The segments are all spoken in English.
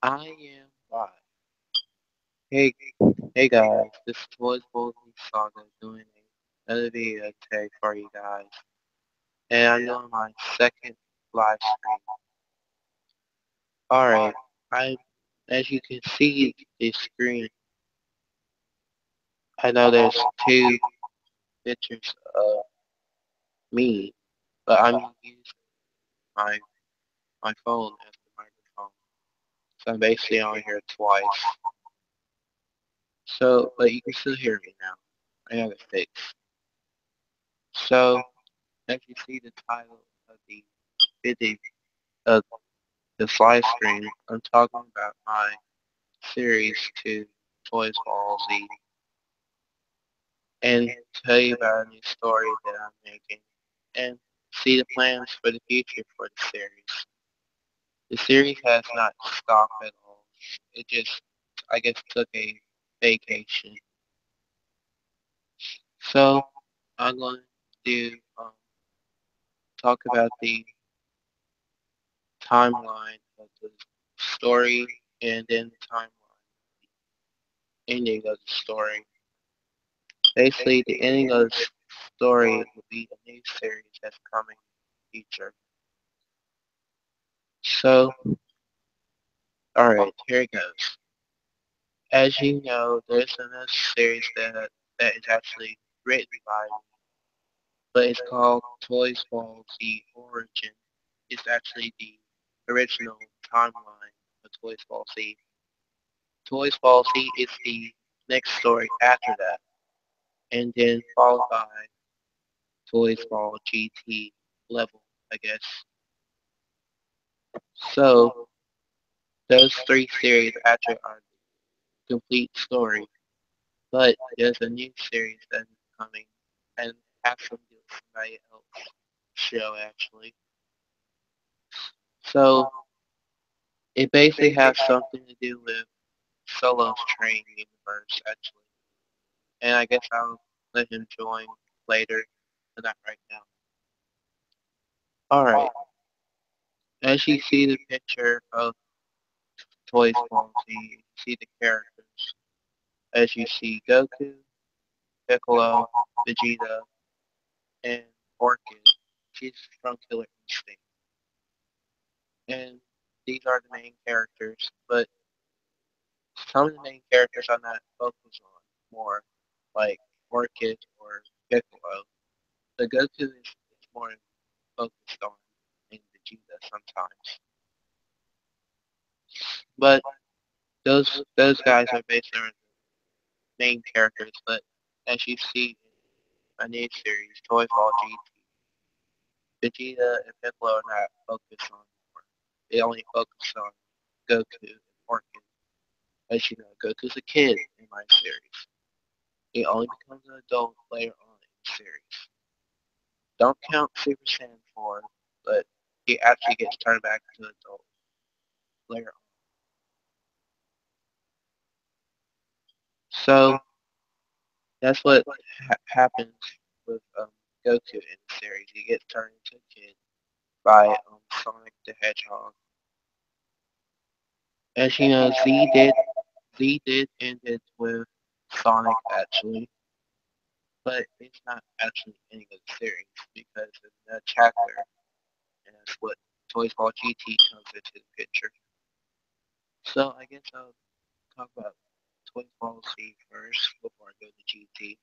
I am live. Hey, hey guys, this is Toysballz Saga doing another video today for you guys, and I'm doing my second live stream. Alright, I, as you can see the screen, I know there's two pictures of me, but I'm using my my phone as the microphone, so I'm basically on here twice. So, but you can still hear me now. I have it fixed. So, as you see the title of the video of this live stream, I'm talking about my series to Toysballz Z and tell you about a new story that I'm making and see the plans for the future for the series. The series has not stopped at all. It just, I guess, took a vacation. So I'm going to talk about the timeline of the story and then the timeline ending of the story. Basically, the ending of the story will be a new series that's coming in the future. So, alright, here it goes. As you know, there's another series that is actually written by me, but it's called Toysballz The Origin. It's actually the original timeline of Toysballz Z. Toysballz Z is the next story after that, and then followed by Toysball GT level, I guess. So those three series actually are the complete story, but there's a new series that is coming and has something to do with somebody else show actually. So it basically has something to do with Solo's Train universe actually, and I guess I'll let him join later, but not right now. All right, as you see the picture of Toysball Z, you see the characters. As you see Goku, Piccolo, Vegeta, and Orchid. She's from Killer Instinct. And these are the main characters, but some of the main characters are not focused on more, like Orchid or Piccolo. The Goku is more focused on in Vegeta sometimes. But those guys are basically the main characters, but as you see in a new series, Toy Ball GT, Vegeta and Piccolo are not focused on more. They only focus on Goku and Orchid. As you know, Goku's a kid in my series. He only becomes an adult later on in the series. Don't count Super Saiyan 4, but he actually gets turned back to an adult later on. So that's what happens with Goku in the series. He gets turned into a kid by Sonic the Hedgehog. As you know, Z did end it with Sonic actually, but it's not actually ending of the series because in the chapter, and that's what Toys Ball GT comes into the picture. So I guess I'll talk about Toys Ball Z first before I go to GT.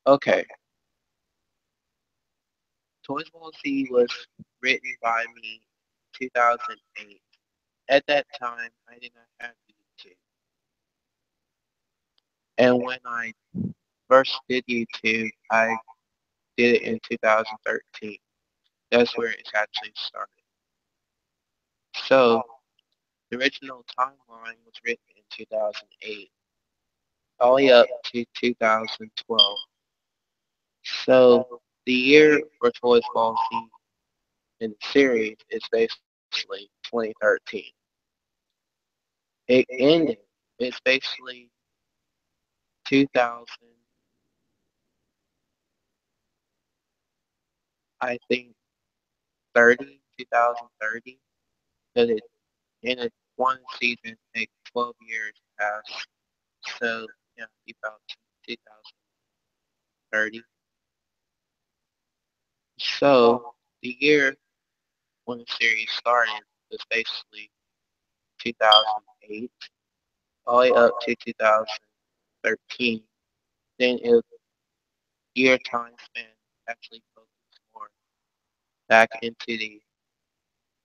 Okay, Toys Ball Z was written by me in 2008. At that time, I did not have YouTube. And when I first did YouTube, I did it in 2013. That's where it actually started. So, the original timeline was written in 2008, all the way up to 2012. So, the year for Toys Ball Z in the series is basically 2013. It ended, it's basically 2000, I think 30, 2030, because In a one season, take 12 years pass. So, yeah, about 2030. So, the year when the series started was basically 2008, all the way up to 2013. Then it year time span actually focused more back into the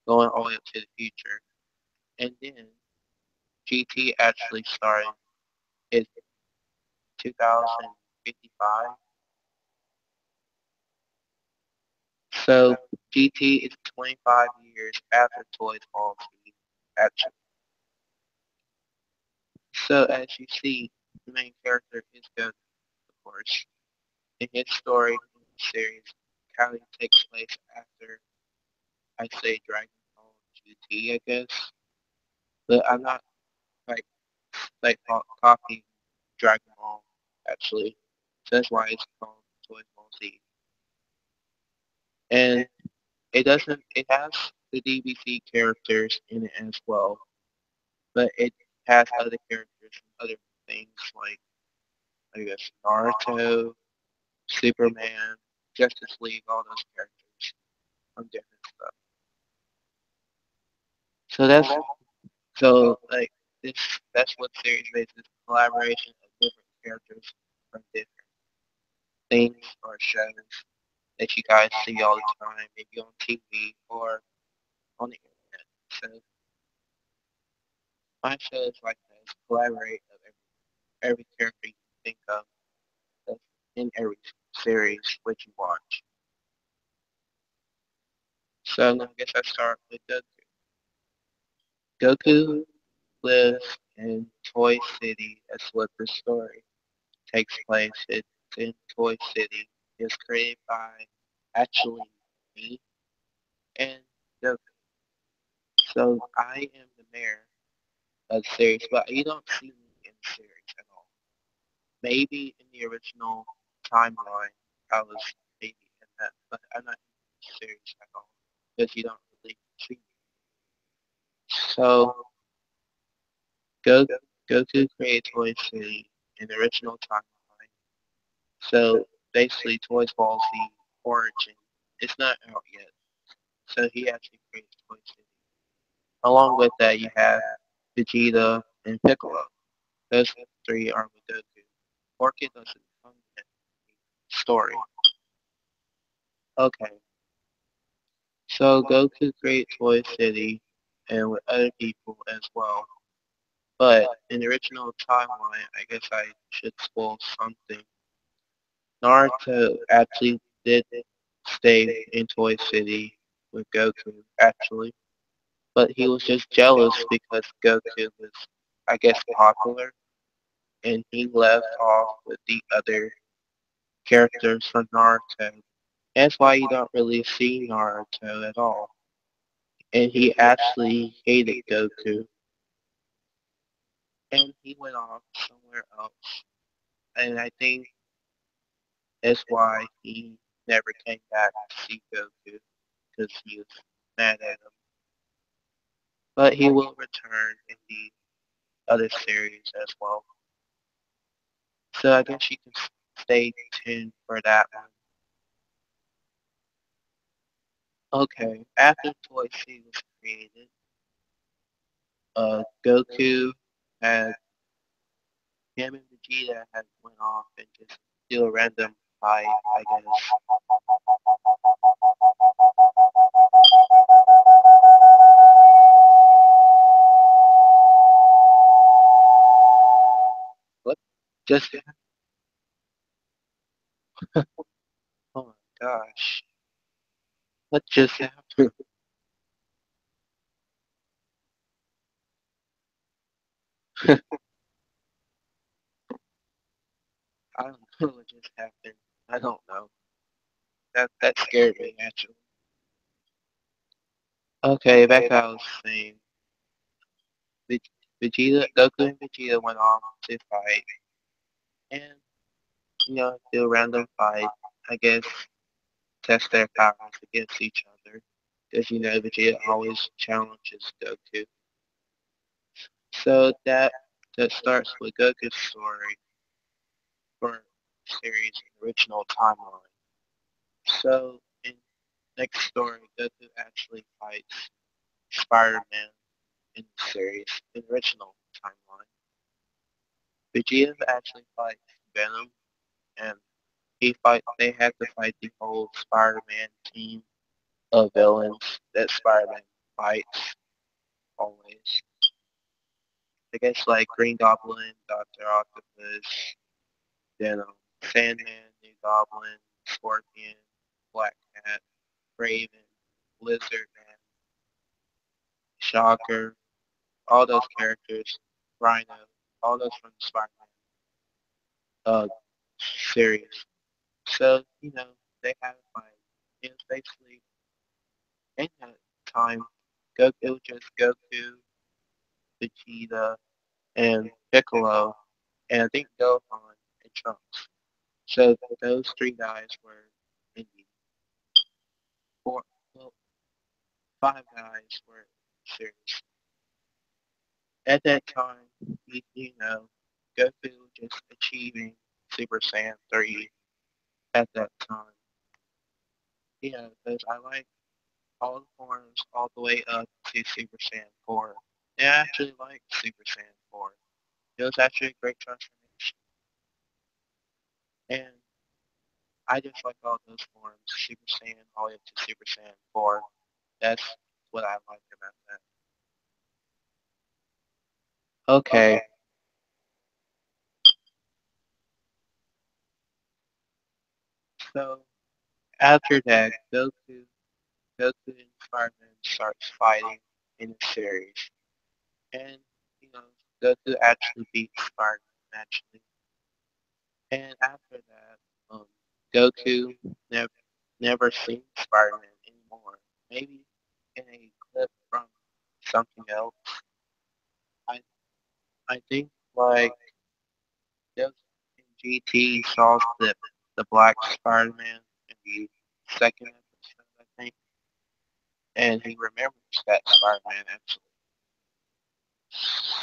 going all the way up to the future. And then GT actually started in 2055. So GT is 25 years after Toysballz actually. So as you see, the main character is Goku, of course. In his story in the series, kind takes place after I say Dragon Ball GT, I guess. But I'm not like copying Dragon Ball actually. So that's why it's called Toy Ball Z. And it has the DBC characters in it as well, but it has other characters and other things like I guess Naruto, Superman, Justice League, all those characters from different stuff. So like this that's what series is. It's a collaboration of different characters from different things or shows that you guys see all the time, maybe on TV or on the internet. So my shows like this collaborate of every character you can think of that's in every series which you watch. So I guess I start with Goku. Goku lives in Toy City. That's what the story takes place. It's in Toy City. It's created by actually me and Goku. So I am the mayor of the series, but you don't see me in the series at all. Maybe in the original timeline, I was maybe in that, but I'm not in the series at all because you don't really see me. So Go Goku created Toy City in the original timeline. So basically, Toysballz the origin. It's not out yet. So he actually created Toy City. Along with that, you have Vegeta and Piccolo. Those three are with Goku. Orchid doesn't come in the story. Okay, so Goku creates Toy City and with other people as well. But in the original timeline, I guess I should spoil something. Naruto actually did stay in Toy City with Goku, actually. But he was just jealous because Goku was, I guess, popular, and he left off with the other characters from Naruto. That's why you don't really see Naruto at all. And he actually hated Goku, and he went off somewhere else. And I think that's why he never came back to see Goku, because he was mad at him. But he will return in the other series as well. So I guess you can stay tuned for that one. Okay, after Toy C was created, Goku had him and Vegeta had went off and just do a random fight, I guess. What just oh my gosh. What just happened? I don't know what just happened. I don't know. That scared me actually. Okay, back I was saying. Vegeta, Goku and Vegeta went off to fight, and do a random fight. I guess test their powers against each other, because Vegeta always challenges Goku. So that starts with Goku's story for the series original timeline. So in next story, Goku actually fights Spider-Man in the series, in the original timeline. Vegeta actually fights Venom, and they had to fight the whole Spider-Man team of villains that Spider-Man fights always. I guess like Green Goblin, Doctor Octopus, then Sandman, New Goblin, Scorpion, Black Cat, Raven, Lizard Man, Shocker, all those characters, Rhino, all those from the Spider-Man uh, series. So, they had a fight. It was basically, in that time, it was just Goku, Vegeta, and Piccolo, and I think Gohan and Trunks. So those three guys were in the four, well, five guys were in the series. At that time, Goku was just achieving Super Saiyan 3 at that time. Yeah, because I like all the forms all the way up to Super Saiyan 4. And I actually like Super Saiyan 4. It was actually a great transformation. And I just like all those forms, Super Saiyan all the way up to Super Saiyan 4. That's what I like about that. Okay, so after that, Goku and Spider-Man starts fighting in the series. And, you know, Goku actually beats Spider-Man, actually. And after that, Goku never, never seen Spider-Man anymore. Maybe in a clip from something else. I, I think, like, just in GT, saw the Black Spider-Man in the second episode, I think. And he remembers that Spider-Man, actually.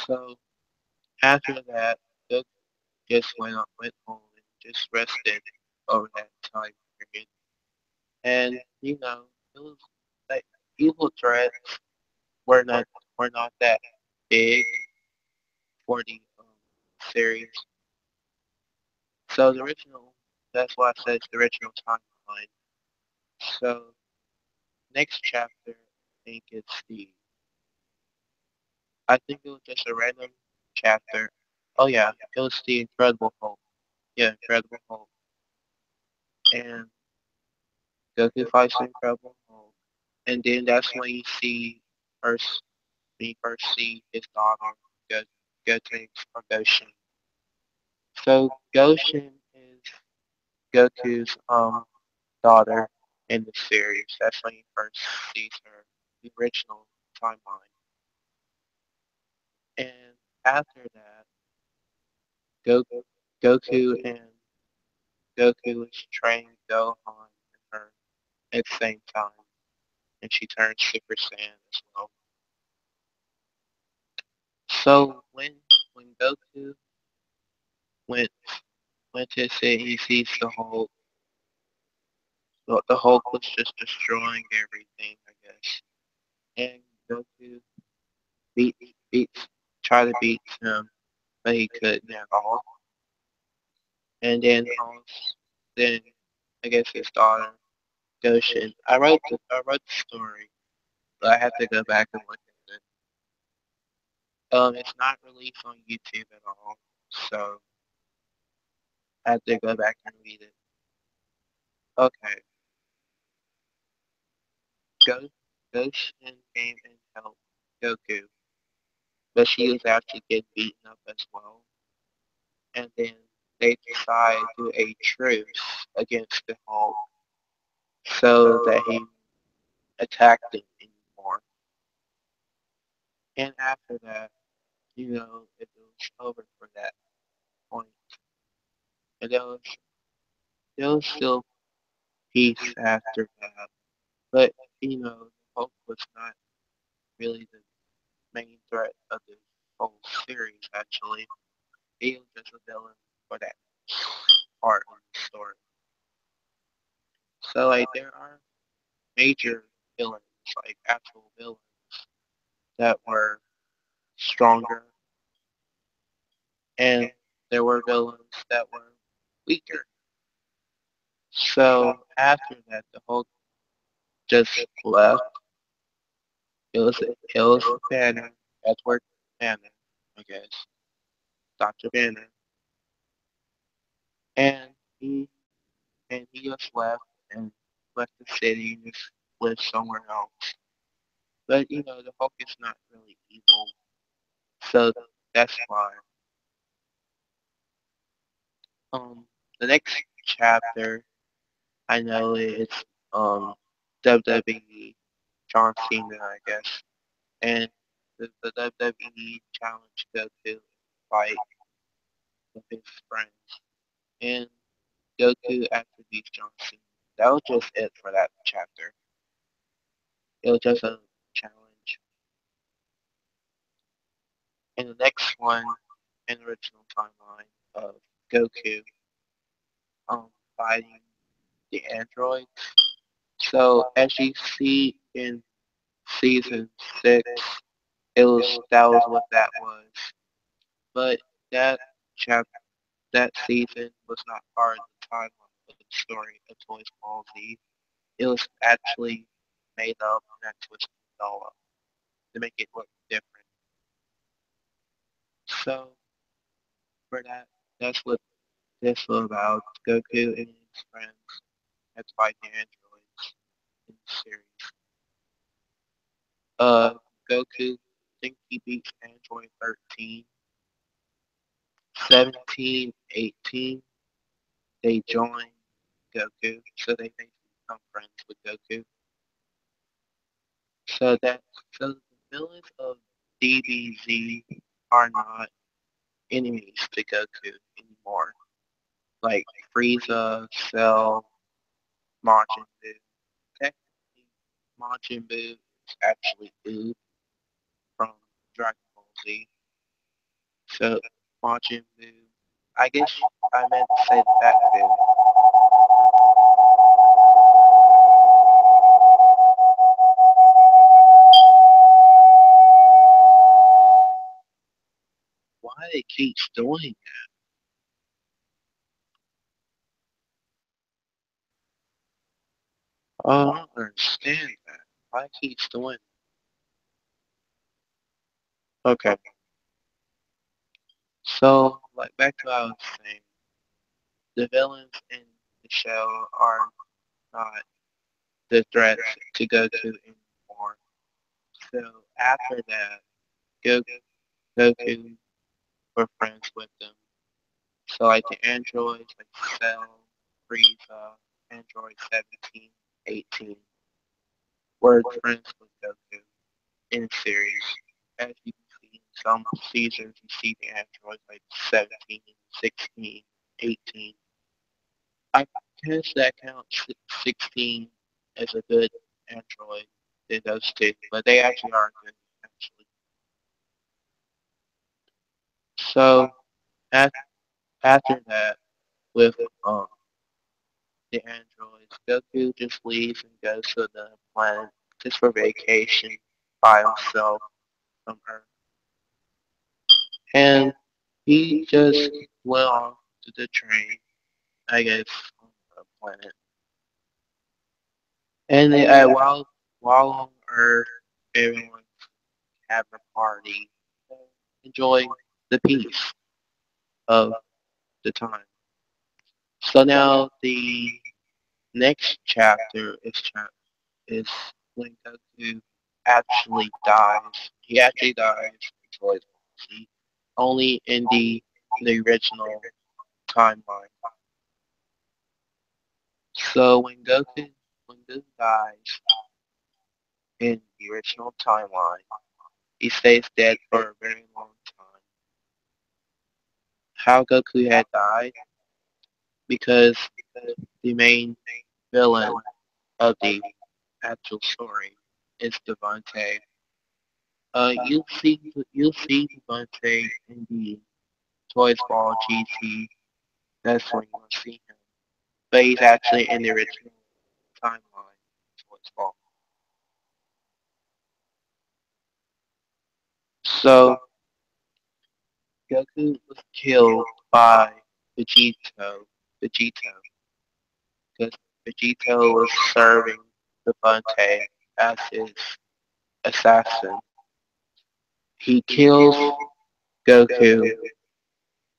So after that, Goku just went home and just rested over that time period. And it was like evil threats were not were not that big for the series. So the original, that's why I said it's the original timeline. So next chapter, I think it was just a random chapter. Oh yeah, it was the Incredible Hulk. Yeah, Incredible Hulk. And Goku fights the Incredible Hulk. And then that's when first you first see his daughter go Gotenks or Goshen. So Goshen is Goku's daughter in the series. That's when you first sees her, the original timeline. And after that, Goku, Goku and Goku is training Gohan and her at the same time, and she turns Super Saiyan as well. So when Goku went went to say he sees the Hulk was just destroying everything, I guess. And Goku beat beats try to beat him, but he couldn't at all. And then I guess his daughter Goshen. I wrote the story, but I have to go back and look at it. It's not released on YouTube at all, so I have to go back and read it. Okay, Go Goshen came and helped Goku, but she was actually getting beaten up as well. And then they decide to do a truce against the Hulk so that he attacked them anymore. And after that, it was over for that point. And there was still peace after that. But, the Hulk was not really the main threat of this. whole series actually. He was just a villain for that part of the story. So like there are major villains, like actual villains that were stronger, and there were villains that were weaker. So after that, the Hulk just left. It was Banner, Edward Banner, I guess, Dr. Banner, and he he just left and left the city and just lived somewhere else. But the Hulk is not really evil, so that's why. Um, the next chapter I know it's WWE John Cena, I guess, and the WWE challenge Goku to fight with his friends, and Goku actually beats John Cena. That was just it for that chapter. It was just a challenge. And the next one, an original timeline of Goku fighting the android. So as you see in season 6, that was what that was. But that chap that season was not part of the timeline of the story of Toysballz Z. It was actually made up and that twisted it all up to make it look different. So for that, that's what this was about. Goku and his friends had to fight the androids in the series. Goku, I think he beats Android 13, 17, 18. They join Goku, so they basically become friends with Goku. So that so the villains of DBZ are not enemies to Goku anymore. Like Frieza, Cell, Majin Buu. Technically, Majin Buu is actually Buu from Dragon Ball Z. So Majin Buu. I guess I meant to say that Buu. Why it keeps doing that? Oh, I don't understand that. Why it keeps doing that? Okay. So, like back to what I was saying, the villains in the show are not the threats to Goku anymore. So after that, Goku were friends with them. So like the androids like Cell, Frieza, Android 17, 18 were friends with Goku in the series. As you can see in some seasons, you see the androids like 17, 16, 18. I guess that counts 16 as a good android in those two, but they actually are good actually. So af- after that, with um the androids, Goku just leaves and goes to the planet just for vacation by himself from Earth, and he just went off to the train, I guess, on the planet. And while on Earth, everyone having a party, enjoying the peace of the time. So now the next chapter is when Goku actually dies. He actually dies in Toy Story, only in the original timeline. So when Goku dies in the original timeline, he stays dead for a very long time. How Goku had died because the main villain of the actual story is Devante. you'll see Devontae in the Toysball GT. That's when you'll see him. But he's actually in the original timeline. Toysball. So Goku was killed by Vegito. Vegito, because Vegito was serving Devontae as his assassin. He kills Goku,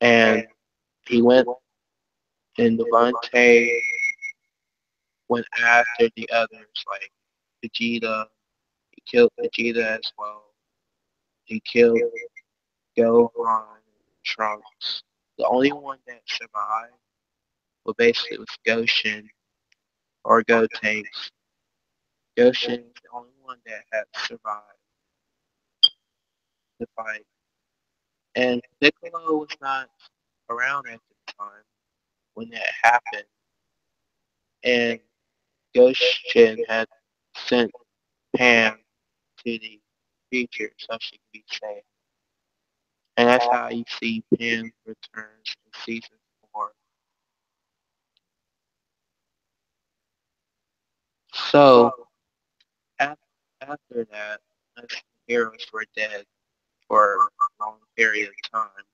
and he went and Devontae went after the others, like Vegeta. He killed Vegeta as well. He killed Gohan and Trunks. The only one that survived well basically was Goshen or Gotenks. Goshen was the only one that had survived the fight. And Piccolo was not around at the time when that happened. And Goshen had sent Pam to the future so she could be safe. And that's how you see Pam returns in season 4. So after, after that, most heroes were dead for a long period of time.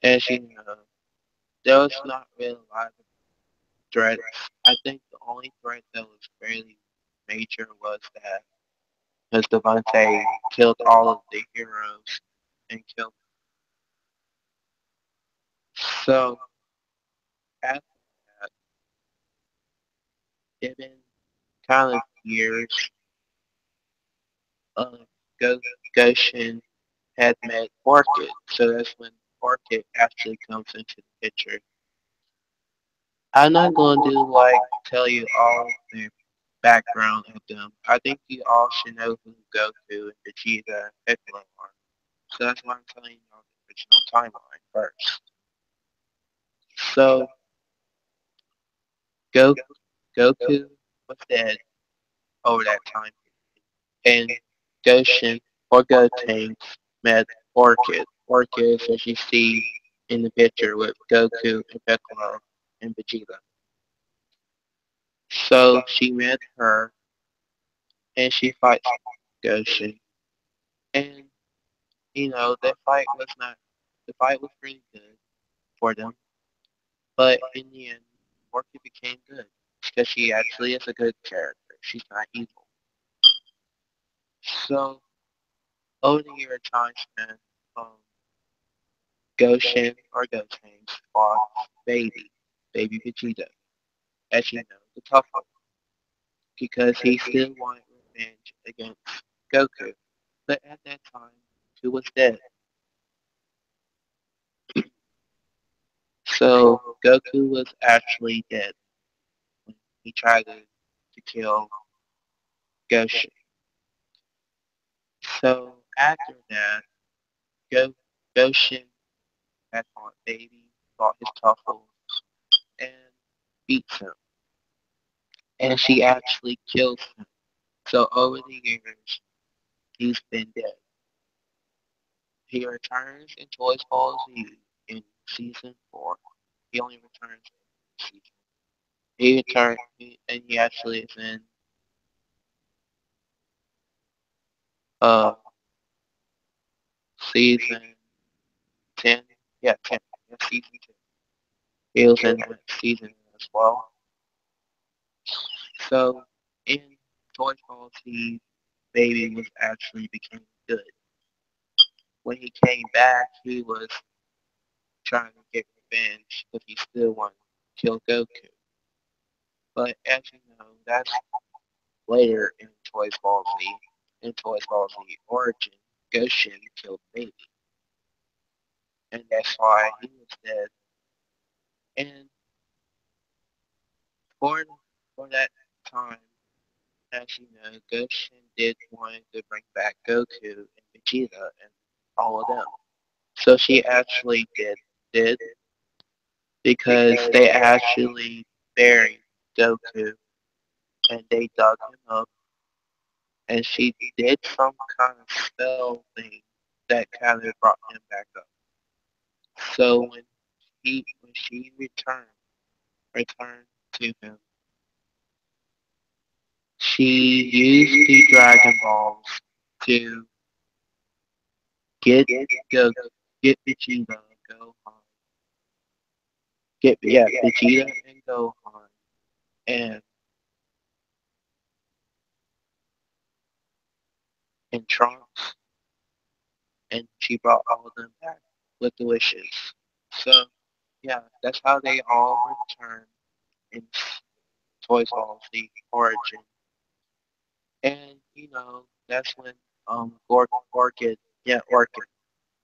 As you know, there was not really a lot of threats. I think the only threat that was fairly major was that because Devante killed all of the heroes and killed. So after that, it been kind of years of Goshen had met Orchid. So that's when Orchid actually comes into the picture. I'm not going to tell you all the background of them. I think you all should know who Goku and Vegeta and Piccolo are. So that's why I'm telling you all the original timeline first. So Go- Goku was dead over that time, and Goshen or Gotenks met Orchid. Orchid, as you see in the picture with Goku and Piccolo and Vegeta. So she met her, and she fights Goshen, and the fight was pretty good for them, but in the end, Orchid became good because she actually is a good character. She's not evil. So over the year time spent, um, Goshen or Gotenks fought Baby Vegeta, as you know, the tough one, because he still wanted revenge against Goku. But at that time, Goku was dead. So Goku was actually dead when he tried to kill Goshen. So after that, Go, Goshen had fought Baby, fought his Tuffle, and beats him. And she actually kills him. So over the years, he's been dead. He returns in Toysballz Z in season 4. He only returns in season. And he actually is in uh season 10. Yeah, 10. Yeah, season 10. He was in that season as well. So in Toysballz Z, Baby was actually became good. When he came back, he was trying to get revenge because he still wanted to kill Goku. But as you know, that's later in Toysballz Z. In Toysballz Z Origin, Goshen killed Baby, and that's why he was dead. And for for that time, as you know, Goshen did want to bring back Goku and Vegeta and all of them. So she actually did because they actually buried Goku and they dug him up and she did some kind of spell thing that kind of brought him back up. So when she returned to him, she used the Dragon Balls to get Go get Vegeta, Gohan, Vegeta and Gohan and Trunks, and she brought all of them back with the wishes. So yeah, that's how they all return in Toysballz, the origin. And that's when Orchid, Orchid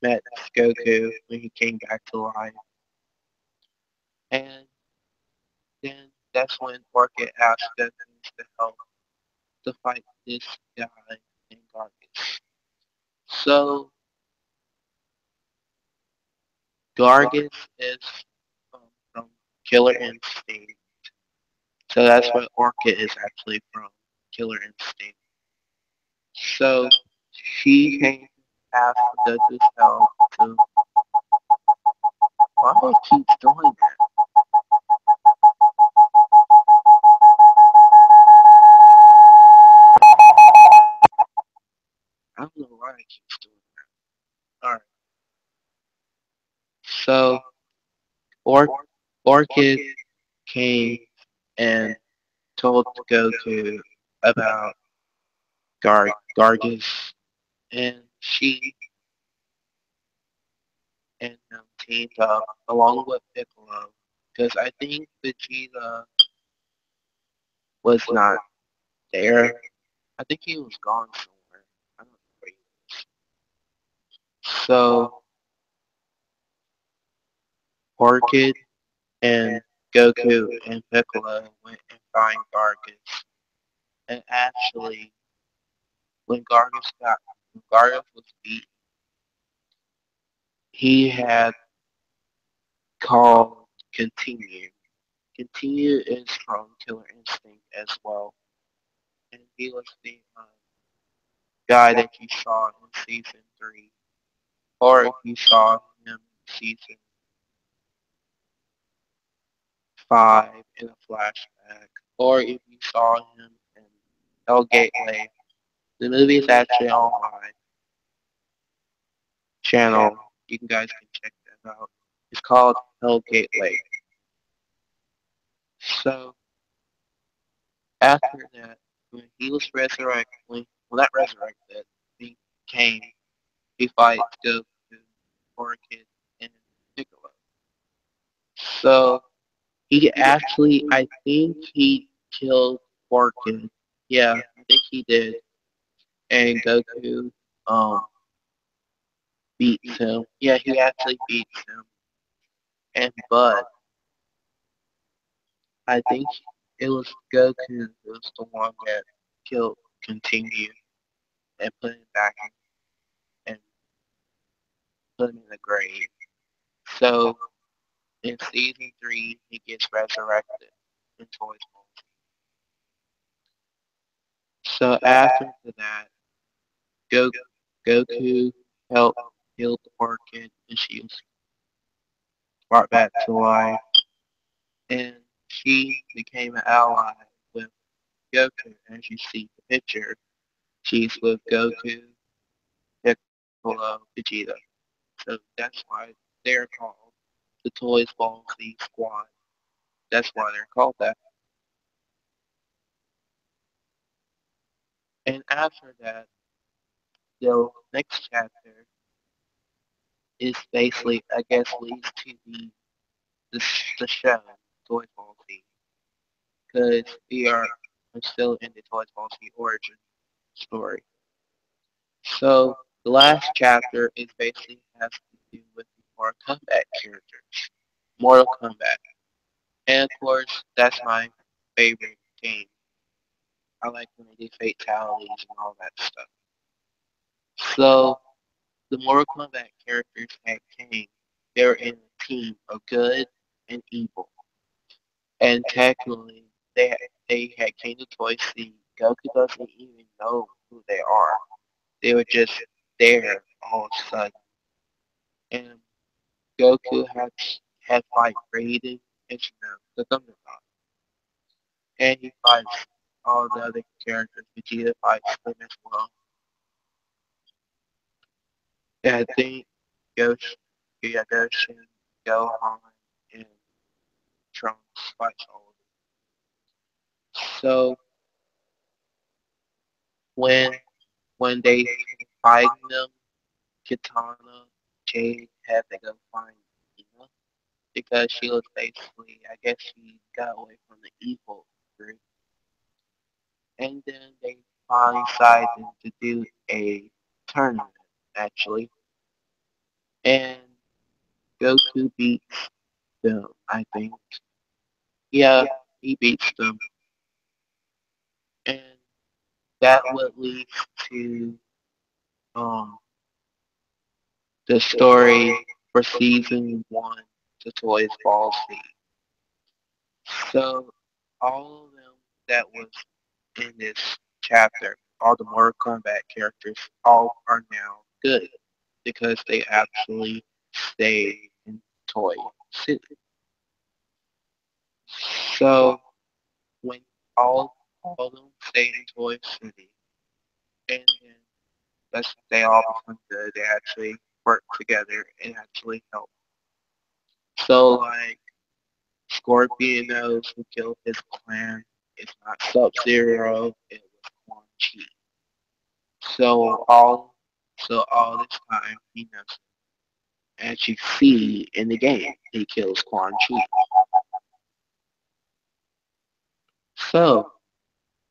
met Goku when he came back to life. And then that's when Orchid asked Goku to help to fight this guy named Gargus. So Gargus is from Killer Instinct. So that's what Orchid is actually from, Killer Instinct. So she came to ask for Goku's help to. Why do I keep doing that? I don't know why I keep doing that. Alright. So Or Orchid came and told Goku about Gargus, and she and him teamed up along with Piccolo, because I think Vegeta was not there. I think he was gone somewhere. I don't know where he was. So Orchid and Goku and Piccolo went and find Gargus. And actually, when Gargus was beat, he had called Continue. Continue is from Killer Instinct as well, and he was the guy that you saw in season 3, or if you saw him in season 5 in a flashback, or if you saw him in El Gateway. The movie is actually on my channel. You guys can check that out. It's called Hell Gateway. So after that, when he was resurrected, well not resurrected, he came, he fights Goku, Orchid, and Piccolo. So he actually, I think he killed Orchid. Yeah, I think he did. And Goku beats him. Yeah, he actually beats him. And but I think it was Goku who was the one that killed Continue and put him back and put him in the grave. So in season 3, he gets resurrected in Toy Story. So after that, Go- Goku helped heal the Orchid, and she was brought back to life, and she became an ally with Goku. As you see the picture, she's with Goku, Piccolo, Vegeta. So that's why they're called the Toysballz Squad. That's why they're called that. And after that, the next chapter is basically, I guess, leads to the show Toysballz, because we are still in the Toysballz origin story. So the last chapter is basically has to do with the Mortal Kombat characters. Mortal Kombat. And of course, that's my favorite game. I like when they do fatalities and all that stuff. So the Mortal Kombat characters had came. They're in a team of good and evil. And technically, they had came to Toy C. Goku doesn't even know who they are. They were just there all of a sudden. And Goku had fight Raiden and the Thunder God. And he fights all the other characters. Vegeta fights them as well. And I think Ghost, yeah, Goshen, Gohan, and Trunks fights all of them. So when when they fight them, Kitana, Jade had to go find Ina because she was basically, I guess she got away from the evil group. And then they finally decided to do a tournament, actually. And Goku beats them, I think. Yeah, he beats them. And that would lead to um, the story for season one to Toysballz Z. So all of them that was in this chapter, all the Mortal Kombat characters, all are now good because they actually stay in Toy City. So when all of them stay in Toy City, and then they all become good, they actually work together and actually help. So like Scorpion knows who killed his clan. It's not Sub-Zero, it was Quan Chi. So all this time he knows. As you see in the game, he kills Quan Chi. So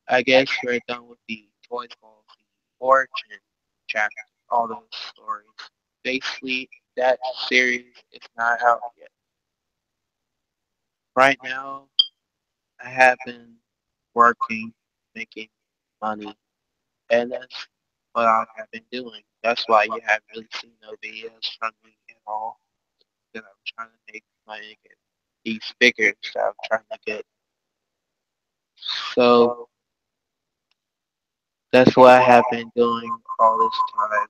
I guess we're done with the Toy Story origin chapter, all those stories. Basically, that series is not out yet. Right now, I have been working, making money, and that's what I have been doing. That's why you haven't really seen no videos from me at all. Because I'm trying to make money and get these figures that I'm trying to get. So that's what I have been doing all this time.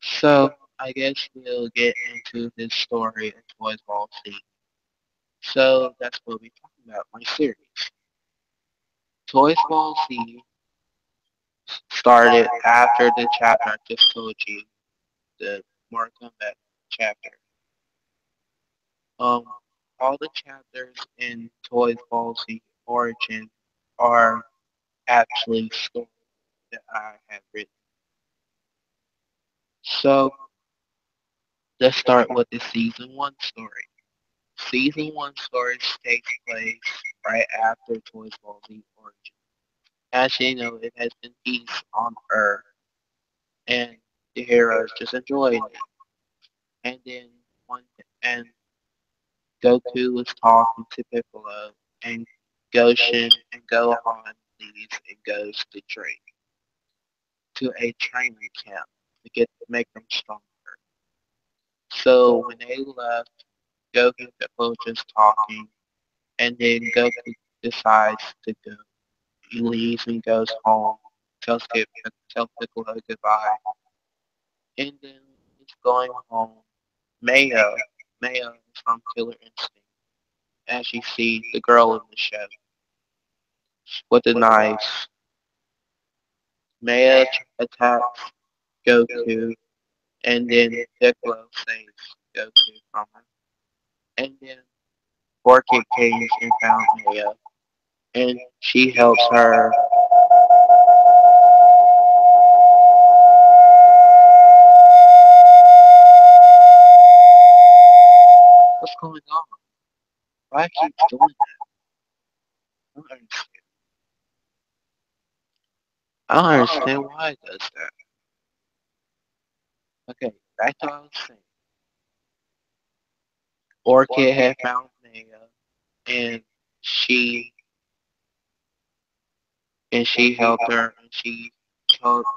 So I guess we'll get into this story in Toys Ball Z. So that's what we're talking about, my series. Toys Ball Z started after the chapter I just told you, the Mortal Kombat chapter. Um, all the chapters in Toys Ball Z Origin are actually stories that I have written. So let's start with the season one story. Season one story takes place right after Toys Ball Z Origin. As you know, it has been peace on Earth, and the heroes just enjoying it. And then one and Goku was talking to Piccolo, and Goshen and Gohan leaves and goes to train to a training camp to get to make them stronger. So when they left, Goku and Piccolo just talking, and then Goku decides to go. He leaves and goes home, tells Piccolo goodbye, and then he's going home. Maya, Maya is from Killer Instinct, as you see the girl in the show with the knives. Maya attacks Goku, and then Piccolo saves Goku from her. And then Orchid came and found Maya, and she helps her. What's going on? Why keep doing that? I don't understand. I don't understand why it does that. Okay, back to what I was saying. Orchid had found Maya, and she she helped her, and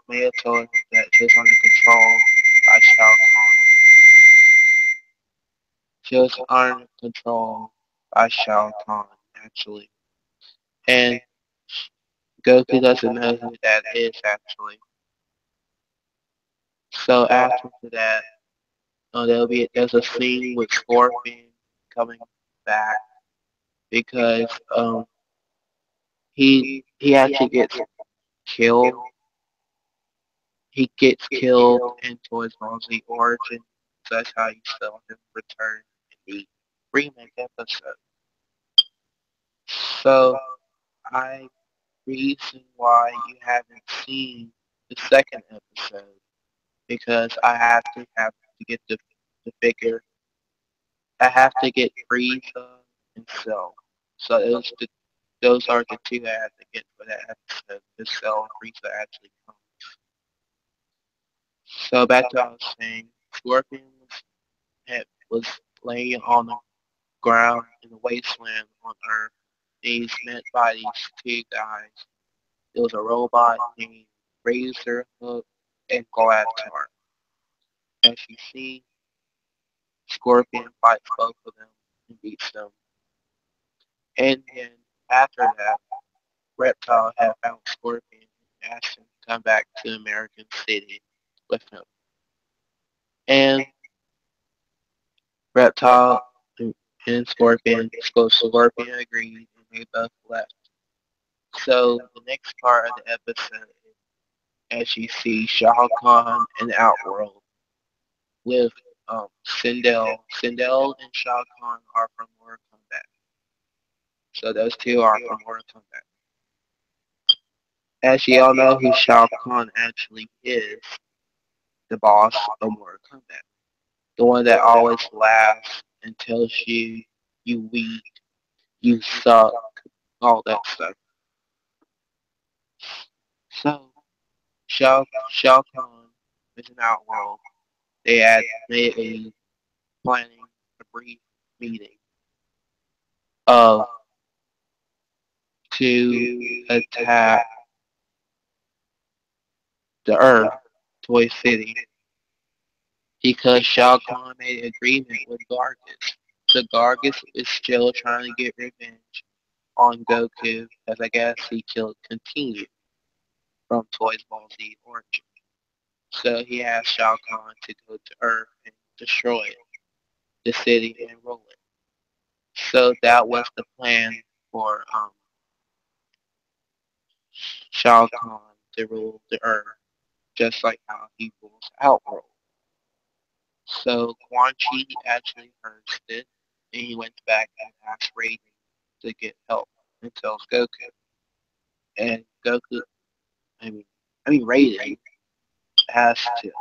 Maya told her that she was under control by Shao Kahn. She was under control by Shao Kahn, actually. And Goku doesn't know who that is actually. So after that, there's a scene with Scorpion coming back because he actually gets killed. He gets killed in Toysballz The Origin. So that's how you saw him return in the remake episode. So I reason why you haven't seen the second episode because I have to get the figure. I have to get Frieza and Cell. So those are the two I have to get for that episode. The Cell and Frieza actually come. So back to what I was saying, Scorpion was laying on the ground in the wasteland on Earth. He's met by these two guys. It was a robot named Razor Hook and Galactar. As you see, Scorpion fights both of them and beats them. And then after that, Reptile had found Scorpion and asked him to come back to American City with him. And Reptile and Scorpion agreed and they both left. So the next part of the episode, as you see Shao Kahn in the Outworld with Sindel. Sindel and Shao Kahn are from Mortal Kombat. So those two are from Mortal Kombat. As you all know who Shao Kahn actually is, the boss of Mortal Kombat. The one that always laughs and tells you weak, you suck, all that stuff. So Shao Kahn is an outworld. They had made a planning a brief meeting of to attack the Earth, Toy City, because Shao Kahn made an agreement with Gargus. So Gargus is still trying to get revenge on Goku, as I guess he killed Continue from Toysballz The Origin. So he asked Shao Kahn to go to Earth and destroy it, the city, and rule it. So that was the plan for Shao Kahn to rule the Earth, just like how he rules Outworld. So Quan Chi actually heard it, and he went back and asked Raiden to get help and tells Goku. And Goku, I mean, Raiden has to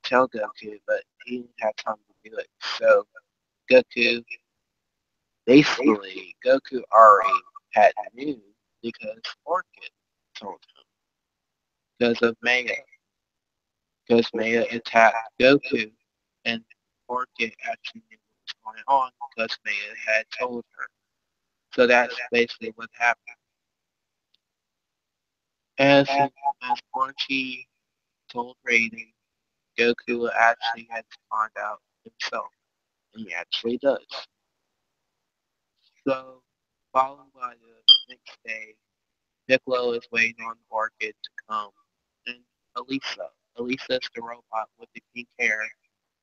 tell Goku, but he didn't have time to do it. So Goku, basically, Goku already had knew because Orchid told him because of Maya, because Maya attacked Goku, and Orchid actually knew what was going on because Maya had told her. So that's basically what happened. As Quan Chi told Raiden, Goku will actually have to find out himself, and he actually does. So, followed by the next day, Piccolo is waiting on Orchid to come, and Elisa. Elisa's the robot with the pink hair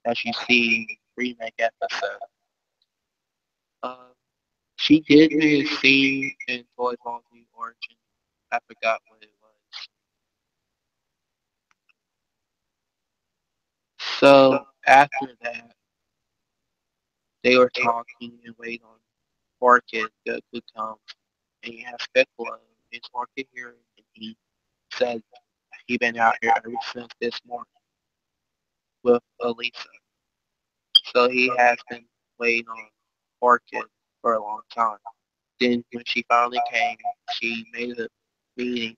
that you see in the remake episode. Uh, she did make a scene in Toy Story Origin. I forgot what it was. So after that, they were talking and waiting on Orchid. Goku comes and he has Piccolo. Is Orchid here? And he said he been out here ever since this morning with Elisa. So he has been waiting on Orchid for a long time. Then when she finally came, she made a meeting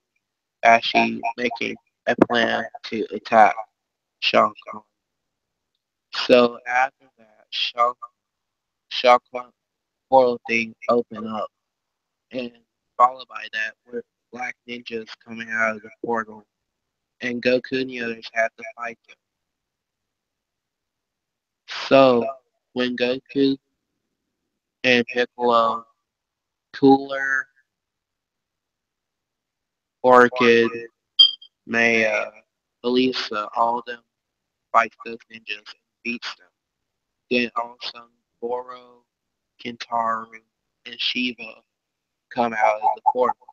as she making a plan to attack Shao Kahn. So after that, Shao Kahn portal thing opened up, and followed by that were black ninjas coming out of the portal, and Goku and the others had to fight them. So when Goku and Piccolo, Cooler, Orchid, Maya, Elisa, all of them fight those ninjas and beats them. Then also Goro, Kintaro, and Shiva come out of the portal.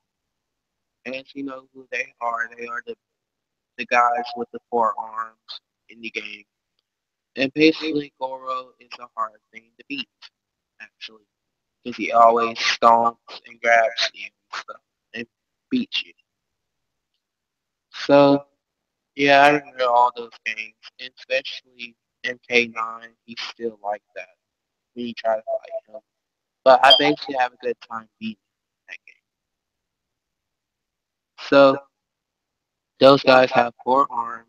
And you know who they are. They are the guys with the four arms in the game. And basically Goro is a hard thing to beat, actually. Because he always stomps and grabs you and stuff and beats you. So yeah, I remember all those games, and especially MK9, he's still like that when you try to fight him. But I basically have a good time beating that game. So those guys have four arms.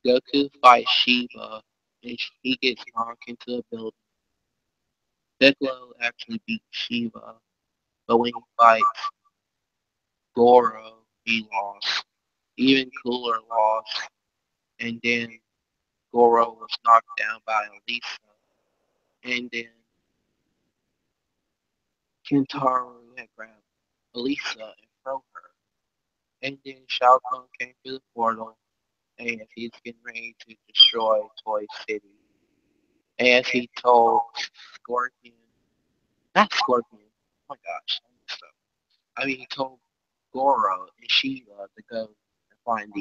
Goku fights Shiva, and he gets knocked into a building. Piccolo actually beats Shiva, but when he fights Goro, he lost. Even Cooler lost, and then Goro was knocked down by Elisa, and then Kintaro had grabbed Elisa and thrown her. And then Shao Kahn came through the portal as he's getting ready to destroy Toy City. As he told Scorpion, not Scorpion, oh my gosh, I messed up. I mean, he told Goro and Sheila to go and find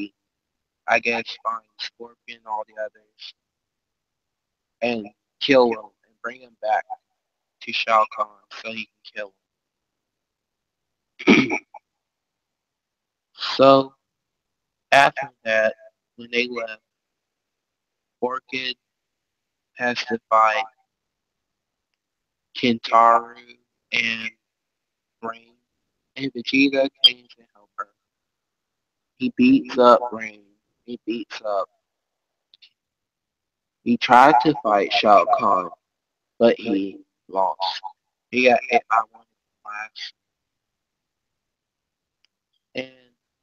I guess, find Scorpion and all the others and kill him and bring him back to Shao Kahn so he can kill him. So, after that, when they left, Orchid has to fight Kintaro and Rain, and Vegeta came to help her. He beats up Rain. He beats up. He tried to fight Shao Kahn, but he lost. He got hit by one of the flash. And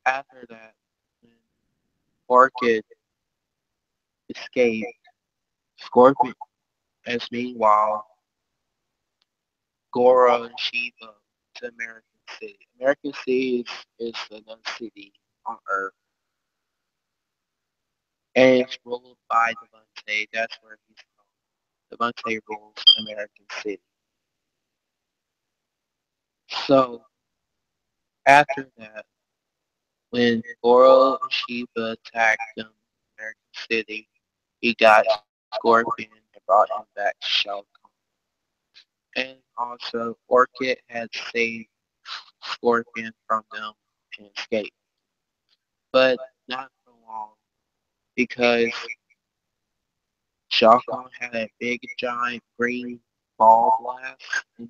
after that, when Orchid escaped, Scorpion, as meanwhile, Goro and Shiva to American City. American City is another city on Earth, and it's ruled by Devontae. That's where he's from. Devontae rules American City. So after that, when Goro and Shiva attacked him in American City, he got Scorpion and brought him back to Shao Kahn. And also, Orchid had saved Scorpion from them and escaped. But not for long, because Shao Kahn had a big giant green ball blast, and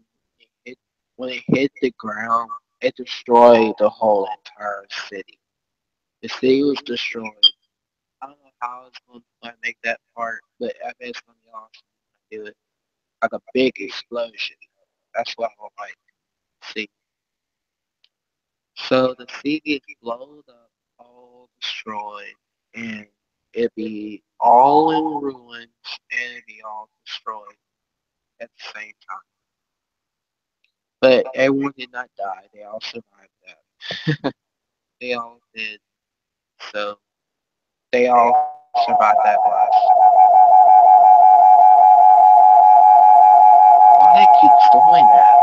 when it hit the ground, it destroyed the whole entire city. The city was destroyed. I don't know how it's going to make that part, but I bet it's going to be awesome when I do it. Like a big explosion. That's what I like to see. So the city gets blown up, all destroyed, and it be all in ruins, and it be all destroyed at the same time. But everyone did not die. They all survived that. They all did. So they all survived that blast. Why it keeps doing that?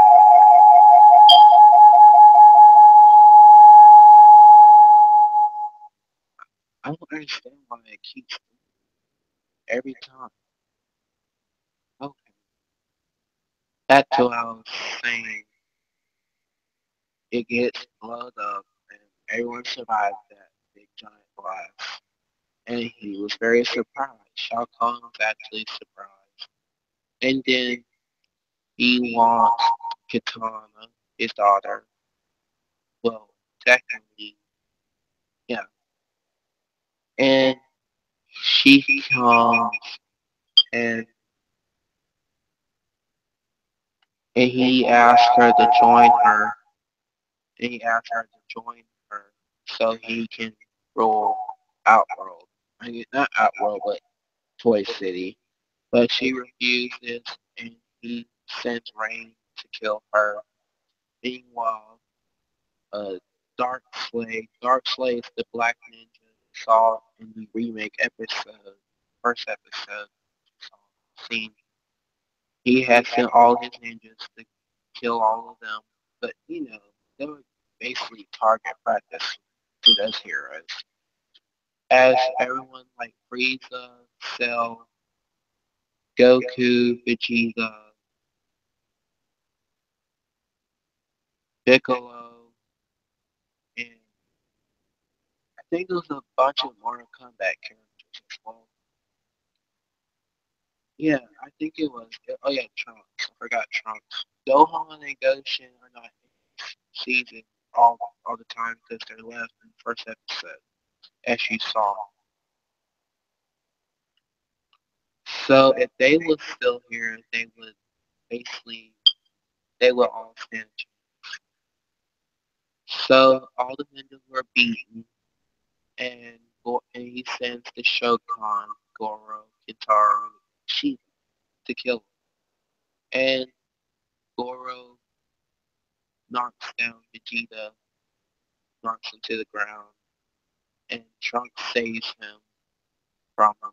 I don't understand why it keeps doing it every time. Okay. Back to what I was saying. It gets blown up and everyone survived that big giant blast. And he was very surprised. Shao Kahn was actually surprised. And then he wants Katana, his daughter. Well, technically, yeah. And she comes and he asked her to join her. And he asked her to join her so he can rule Outworld. I mean, not Outworld, but Toy City. But she refuses, and he sends Rain to kill her. Meanwhile, uh, Dark Slade. Dark Slade is the Black Ninja you saw in the remake episode, first episode. Scene. He has sent all his ninjas to kill all of them, but they were basically target practice to those heroes. As everyone like Frieza, Cell, Goku, Vegeta, Piccolo, and I think there was a bunch of Mortal Kombat characters as well. Yeah, I think it was. Oh yeah, Trunks. I forgot Trunks. Gohan and Goshen are not in this season all the time because they left in the first episode, as you saw. So if they were still here, they would basically they would all stand a chance. So all the ninjas were beaten, and he sends the Shogun, Goro, Kintaro, Shiva to kill him. And Goro knocks down Vegeta, knocks him to the ground, and Trunks saves him from him.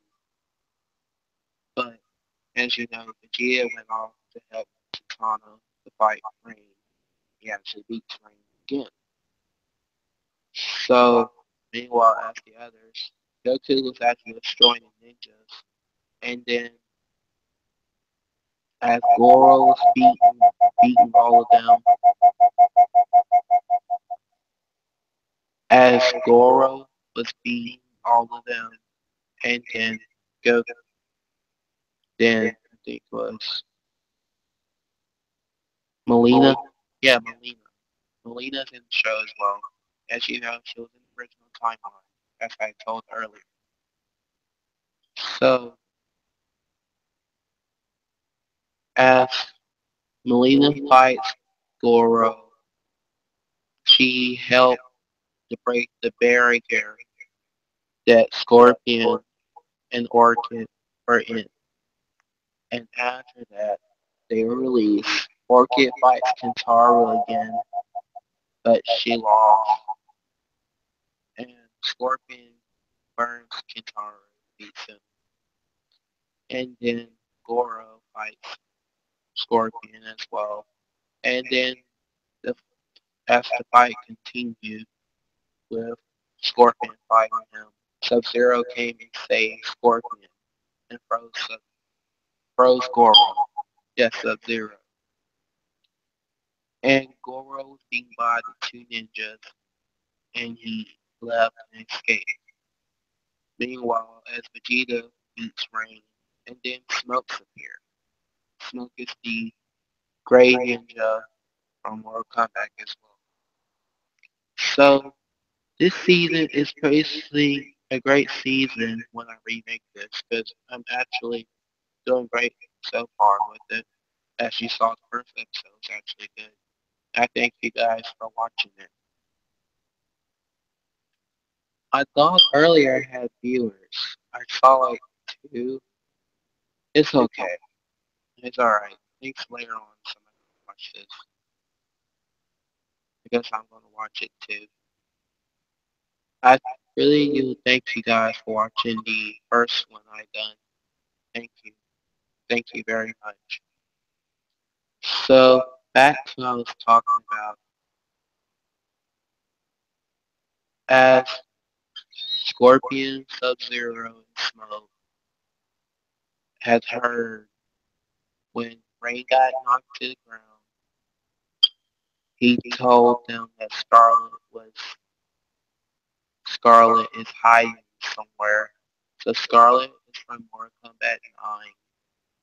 But as you know, Vegeta went off to help Kitana to fight Rain. He actually beats Rain again. So, meanwhile, as the others, Goku was actually destroying the ninjas. And then, as Goro was beating all of them, as Goro was beating all of them, and then Goku, then I think it was Melina. Yeah, Melina. Melina's in the show as well. As you know, she was in the original timeline, as I told earlier. So, as Melina fights Goro, she helped to break the barrier that Scorpion and Orchid were in. And after that, they release. Orchid fights Kentaro again, but she lost. And Scorpion burns Kentaro, beats him. And then Goro fights Scorpion as well. And then the, as the fight continued with Scorpion fighting him, Sub-Zero came and saved Scorpion and froze Goro. Yes, Sub-Zero. And Goro was being by the two ninjas, and he left and escaped. Meanwhile, as Vegeta beats Rain, and then Smoke's appeared. Smoke is the gray ninja from Mortal Kombat as well. So, this season is basically a great season when I remake this, because I'm actually doing great so far with it. As you saw, the first episode was actually good. I thank you guys for watching it. I thought earlier I had viewers. I saw like two. It's okay. It's alright. Thanks later on somebody will watch this. Because I'm gonna watch it too. I really do thank you guys for watching the first one I done. Thank you. Thank you very much. So back to what I was talking about. As Scorpion, Sub-Zero, and Smoke had heard when Ray got knocked to the ground, he told them that Scarlet is hiding somewhere. So Scarlet is from Mortal Kombat 9.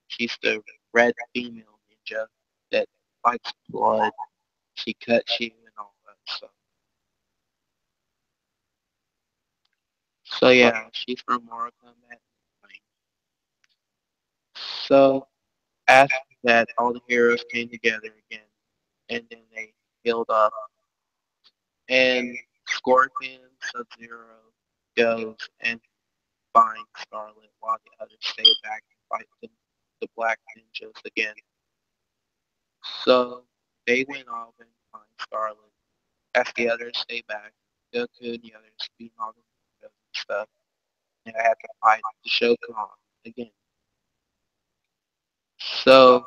She's the red female ninja that likes blood. She cuts you and all that stuff. So yeah, she's from Mortal Kombat 9. So after that, all the heroes came together again, and then they healed up. And Scorpion, Sub-Zero goes and finds Scarlet while the others stay back and fight the Black Ninjas again. So they went off and find Scarlet, as the others stay back. Goku and the others beat all the ninjas and stuff. And I had to fight the Shokan again. So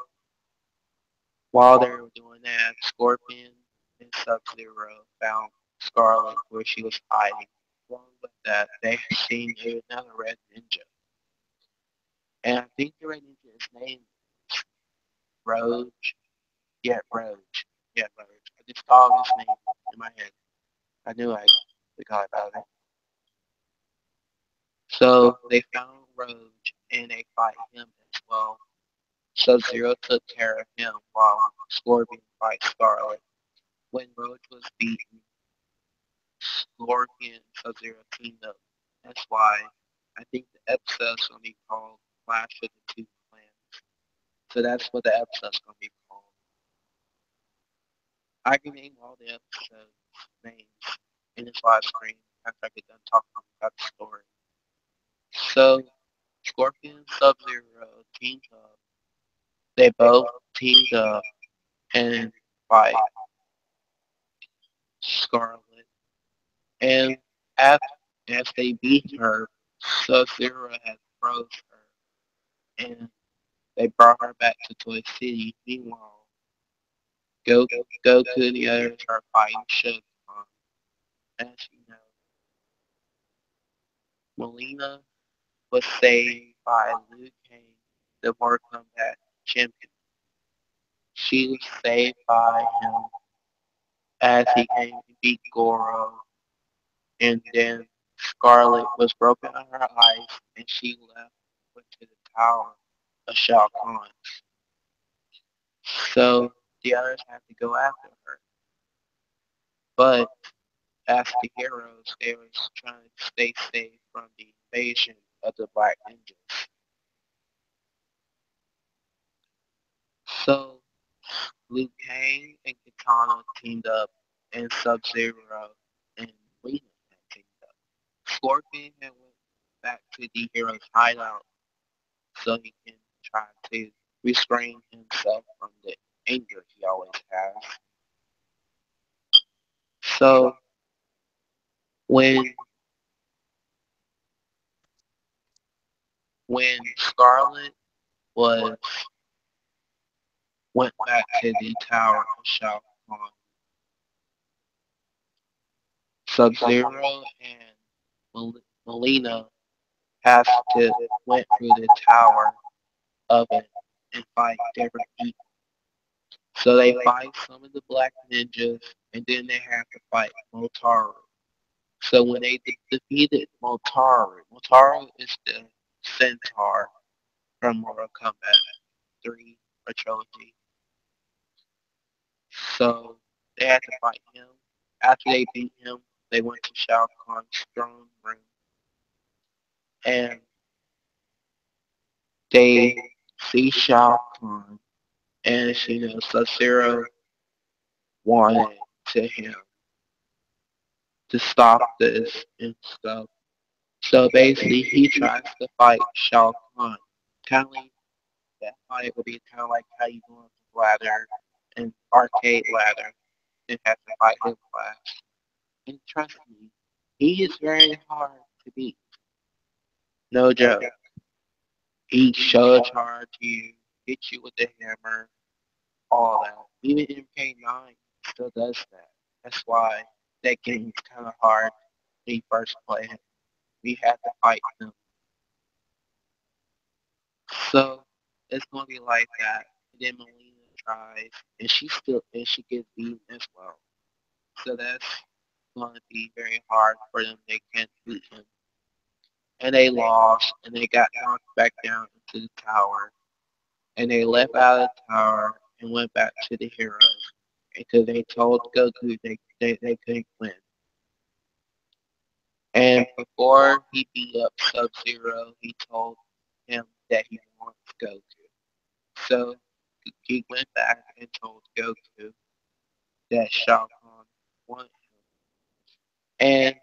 while they were doing that, Scorpion and Sub-Zero found Scarlet where she was hiding. Along with that, they had seen another red ninja. And I think the red ninja's name is Roach. Yeah, Roach. Yeah, Roach. I just saw his name in my head. I knew I forgot about it. So they found Roach and they fight him as well. Sub-Zero took care of him while Scorpion fight Scarlet. When Roach was beaten, Scorpion and Sub-Zero teamed up. That's why I think the episode's gonna be called Clash of the Two Clans. So that's what the episode's gonna be called. I can name all the episode names in this live stream after I get done talking about the story. So Scorpion and Sub-Zero teamed up. They both teamed up and fight Scarlet. And as, as they beat her, Sub-Zero had froze her. And they brought her back to Toy City. Meanwhile, Goku and the others are fighting Shogun. As you know, Melina was saved by Liu Kang, the Mortal Kombat champion. She was saved by him as he came to beat Goro, and then Scarlet was broken on her eyes, and she left went to the tower of Shao Kahn. So the others had to go after her. But as the heroes, they were trying to stay safe from the invasion of the Black Ninjas. So Liu Kang and Kitana teamed up, and Sub-Zero and Lina had teamed up. Scorpion had went back to the hero's hideout so he can try to restrain himself from the anger he always has. So when when Scarlet was went back to the tower of Shao Kahn, Sub-Zero and Melina have to went through the tower of it and fight different people. So they fight some of the black ninjas, and then they have to fight Motaro. So when they defeated Motaro is the centaur from Mortal Kombat 3 or trilogy. So they had to fight him. After they beat him, they went to Shao Kahn's throne room, and they see Shao Kahn, and you know, Sub-Zero wanted to him to stop this and stuff. So basically, he tries to fight Shao Kahn. Kind of like that fight would be kind of like how you go up the ladder, an arcade ladder, and have to fight him last. And trust me, he is very hard to beat. No joke. He shows hard to you, hits you with the hammer, all that. Even MK9 still does that. That's why that game is kind of hard when you first play it. We had to fight him. So it's gonna be like that. And then Melina tries, and she gets beaten as well. So that's gonna be very hard for them. They can't beat him, and they lost, and they got knocked back down into the tower, and they left out of the tower and went back to the heroes because they told Goku they couldn't win. And before he beat up Sub-Zero, he told him that he wants Goku. So he went back and told Goku that Shao Kahn wanted him. And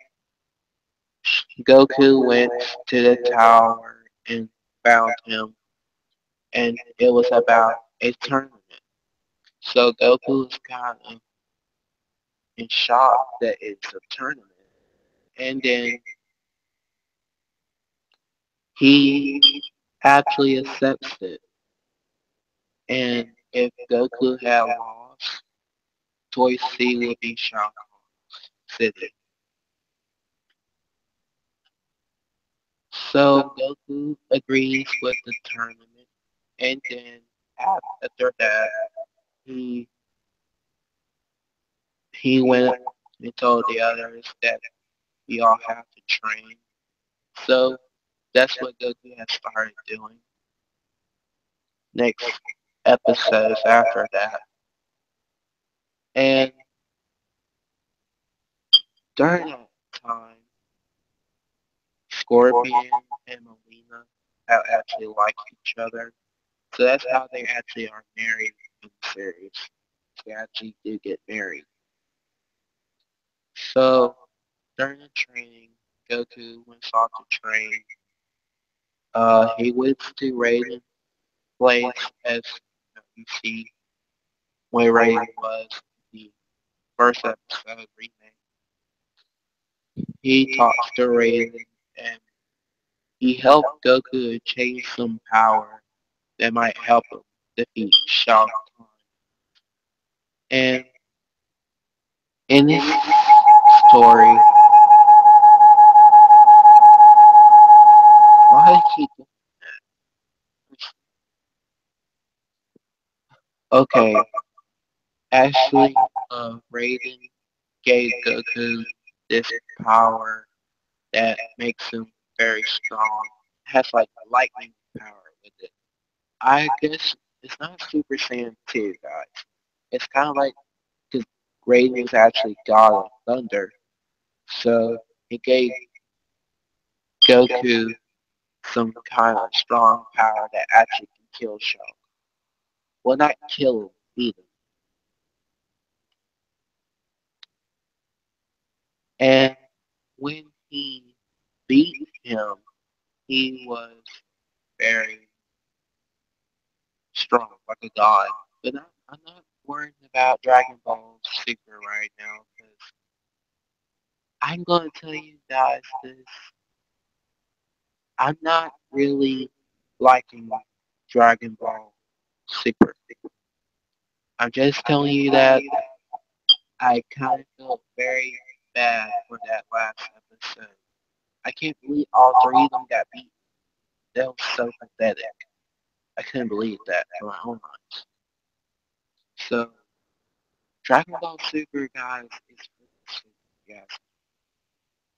Goku went to the tower and found him, and it was about a tournament. So Goku was kind of in shock that it's a tournament. And then he actually accepts it. And if Goku had lost, Toy C would be shocked city. So Goku agrees with the tournament, and then after that, he he went and told the others that we all have to train. So that's what Goku has started doing. Next episodes after that, and during that time, Scorpion and Melina have actually liked each other. So that's how they actually are married in the series. They actually do get married. So during the training, Goku went off to train. He went to Raiden's place as you see where Raiden was the first episode remake. He talks to Raiden and he helped Goku achieve some power that might help him defeat Shao Kahn. And in this story, why keep okay, actually, Raiden gave Goku this power that makes him very strong. It has like lightning power with it. I guess it's not Super Saiyan 2, guys. It's kind of like because Raiden is actually God of Thunder, so he gave Goku some kind of strong power that actually can kill Shao. Well, not kill him, beat him. And when he beat him, he was very strong, like a god. But I'm not worried about Dragon Ball Super right now because I'm going to tell you guys this. I'm not really liking Dragon Ball Super. I'm just telling you that I kind of felt very bad for that last episode. I can't believe all three of them got beat. That was so pathetic. I couldn't believe that for my own eyes. So, Dragon Ball Super, guys, is really super, guys.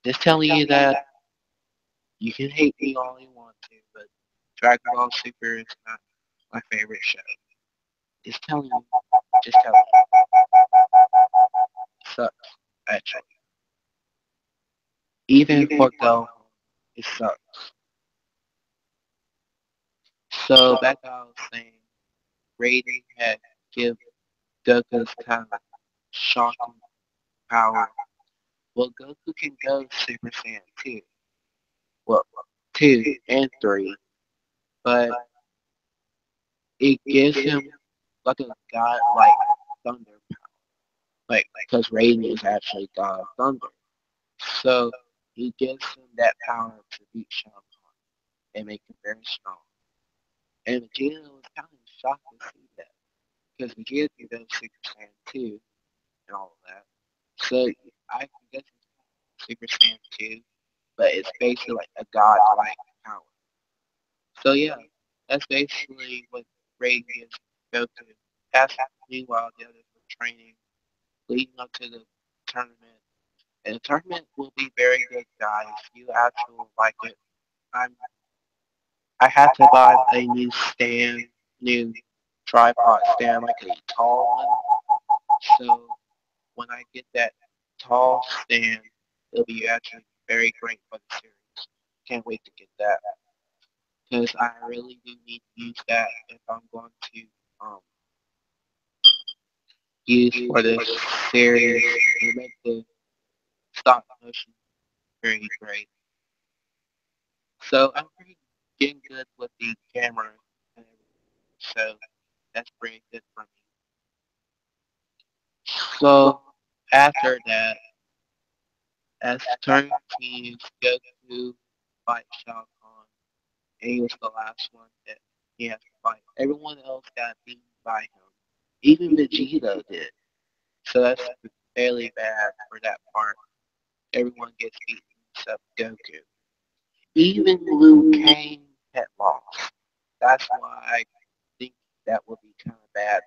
Just telling you that you can hate me all you want to, but Dragon Ball Super is not my favorite show. Just telling you, just telling you, it sucks, actually. Even for Go, it sucks. So back I was saying, Raiden had give Goku's kind of shocking power. Well, Goku can go Super Saiyan 2. Well, 2 and 3. But it gives him like a god like thunder. Like, because Raiden is actually God of Thunder. So he gives him that power to beat Shao Kahn and make him very strong. And Vegeta was kind of shocked to see that. Because Vegeta can go Super Saiyan 2 and all of that. So I can guess it's Super Saiyan 2, but it's basically like a god-like power. So yeah, that's basically what Raiden gives Goku. As meanwhile, the others were training leading up to the tournament. And the tournament will be very good, guys. You actually will like it. I'm. I had to buy a new stand, new tripod stand, like a tall one. So when I get that tall stand, it'll be actually very great for the series. Can't wait to get that because I really do need to use that if I'm going to um use for this series and make the stop motion very great. So I'm pretty getting good with the camera and everything. So that's pretty good for me. So After that, as turn continues, Goku fights Shao Kahn, and he was the last one that he had to fight. Everyone else got beaten by him. Even Vegeta did. So that's fairly bad for that part. Everyone gets beaten except Goku. Even Liu Kang had lost. That's why I think that would be kind of bad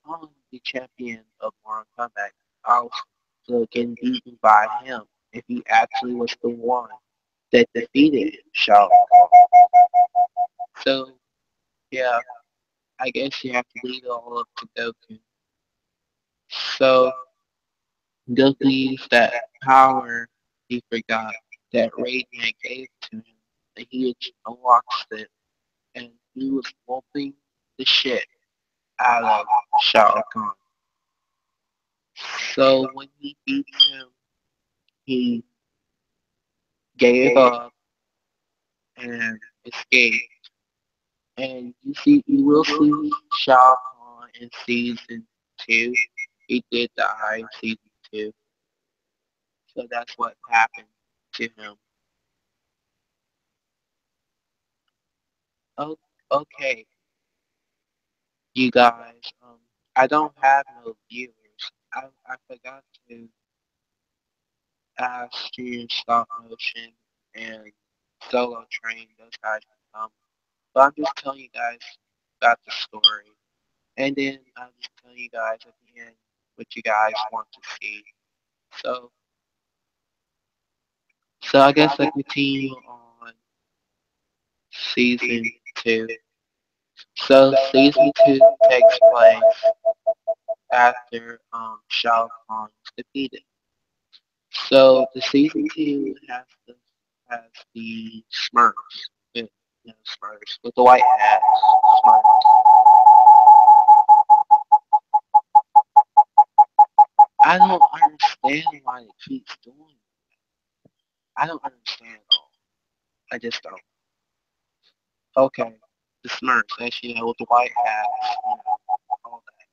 on the champion of Mortal Kombat also getting beaten by him if he actually was the one that defeated Shao Kahn. So yeah, I guess you have to leave it all up to Goku. So Goku used that power he forgot that Radiant gave to him, and he unlocks it, and he was whooping the shit out of Shao Kahn. So when he beats him, he gave up and escaped. And you will see Shao Kahn in season 2. He did die in season 2, so that's what happened to him. Oh, okay, you guys. I don't have no viewers. I forgot to ask Stream Stop Motion and Solo Train. Those guys to come. But I'm just telling you guys about the story. And then I'll just tell you guys at the end what you guys want to see. So, so I guess I continue on season 2. So season 2 takes place after Shao Kahn is defeated. So the season 2 has the Smurfs, with, Smurfs with the white hats, Smurfs. I don't understand why it keeps doing it. I don't understand at all. I just don't. Okay, the Smurfs, as you know, with the white hats, all that.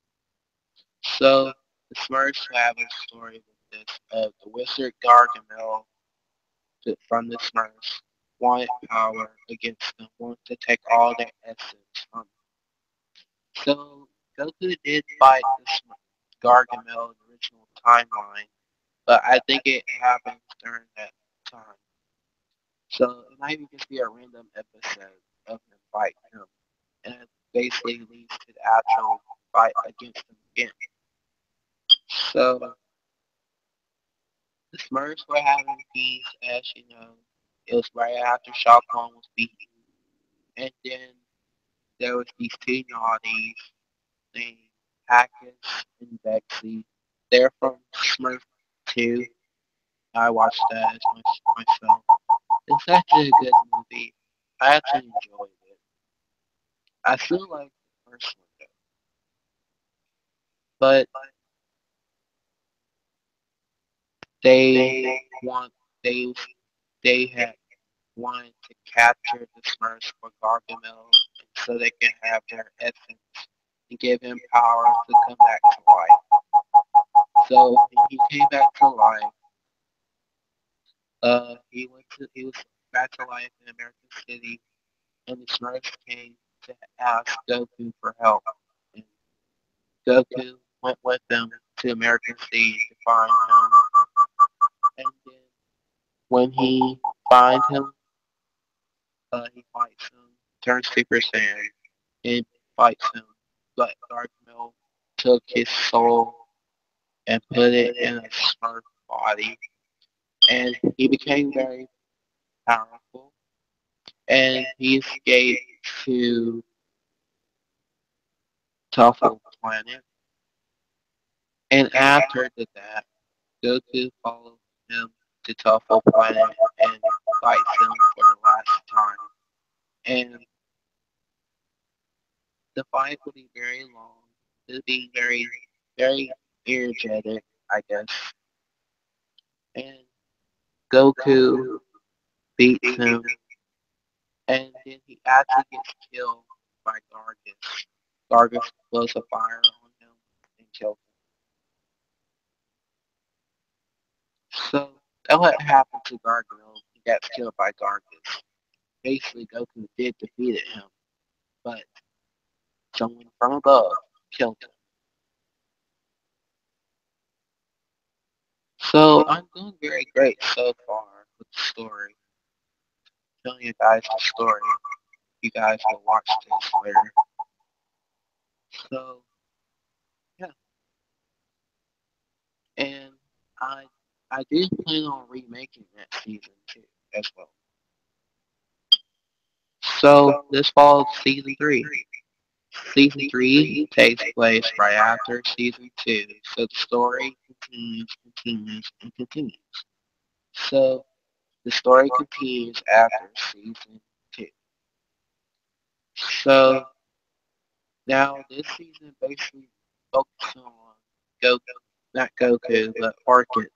So the Smurfs have a story with this of the wizard Gargamel from the Smurfs wanted power against them, wanted to take all their essence from them. So Goku did fight the Gargamel in the original timeline, but I think it happens during that time. So it might even just be a random episode of him fighting him, and it basically leads to the actual fight against him again. So the Smurfs were having peace, as you know. It was right after Shao Kahn was beaten, and then there was these two naughties named Hackus and Bexy. They're from Smurf 2. I watched that as myself. It's actually a good movie. I actually enjoyed it. I still like the first one though, but they want they they had wanted to capture the Smurfs for Gargamel so they can have their essence and give him power to come back to life. So when he came back to life, he was back to life in American City, and the Smurfs came to ask Goku for help. And Goku went with them to American City to find him. And then when he finds him, he fights him, turns Super Saiyan, and fights him. But Gargamel took his soul and put it in a Smurf body, and he became very powerful. And he escaped to Tuffle Planet. And after that, Goku follows him to Tuffle Planet and fights him for the last time. And the fight will be very long. It'll be very, very energetic, I guess. And Goku beats him, and then he actually gets killed by Gargus. Gargus blows a fire on him and kills So that what happened to Gargamel. He got killed by Gargus. Basically, Goku did defeat him, but someone from above killed him. So I'm doing very great so far with the story. Telling you guys the story. You guys will watch this later. So yeah, and I I do plan on remaking that season too as well. So this falls season three. Season three takes place right after season two, so the story and continues. So the story continues after season two. So now this season basically focuses on Goku, not Goku, but Orchid.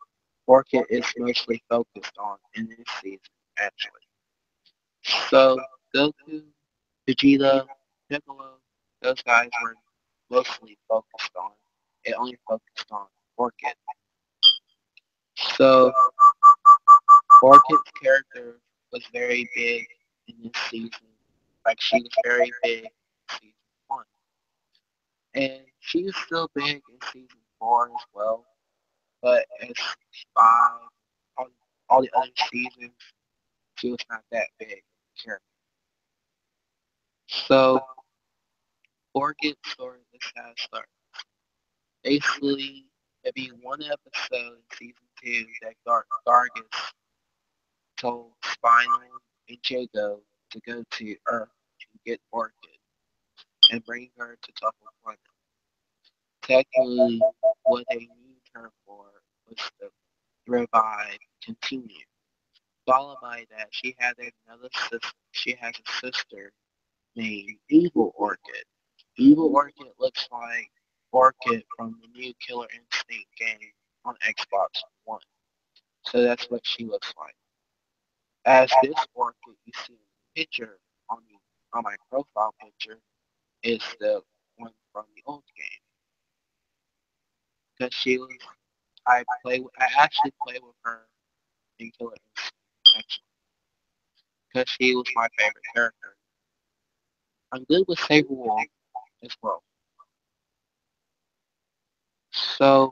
Orchid is mostly focused on in this season, actually. So Goku, Vegeta, Piccolo, those guys were mostly focused on. It only focused on Orchid. So Orchid's character was very big in this season. Like she was very big in season one. And she was still big in season four as well. But as five, all, all the other seasons, she was not that big character. So Orchid's story is how it starts. Basically, there'd be one episode in season two that Gargus told Spinal and Jago to go to Earth to get Orchid and bring her to Tuffle Planet. Technically, what they need her for was to revive, continue. Followed by that, she had another sister. She has a sister named Evil Orchid. Evil Orchid looks like Orchid from the new Killer Instinct game on Xbox One. So that's what she looks like. As this Orchid you see in the picture on my profile picture is the one from the old game. Because she was, I actually play with her in Killer Instinct, actually, because she was my favorite character. I'm good with Saber Wolf as well. So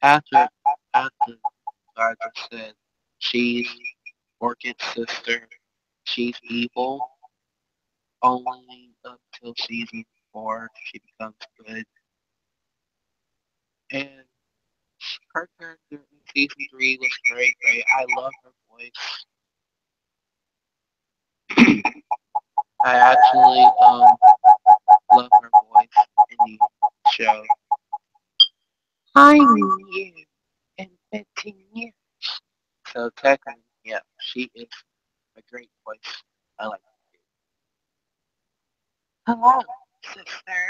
after I just said she's Orchid's sister, she's evil. Only up till season four she becomes good. And her character in season three was great. I love her voice. I actually love her voice in the show. I knew you in 15 years. So technically, yeah, she is a great voice. I like it. Hello, sister.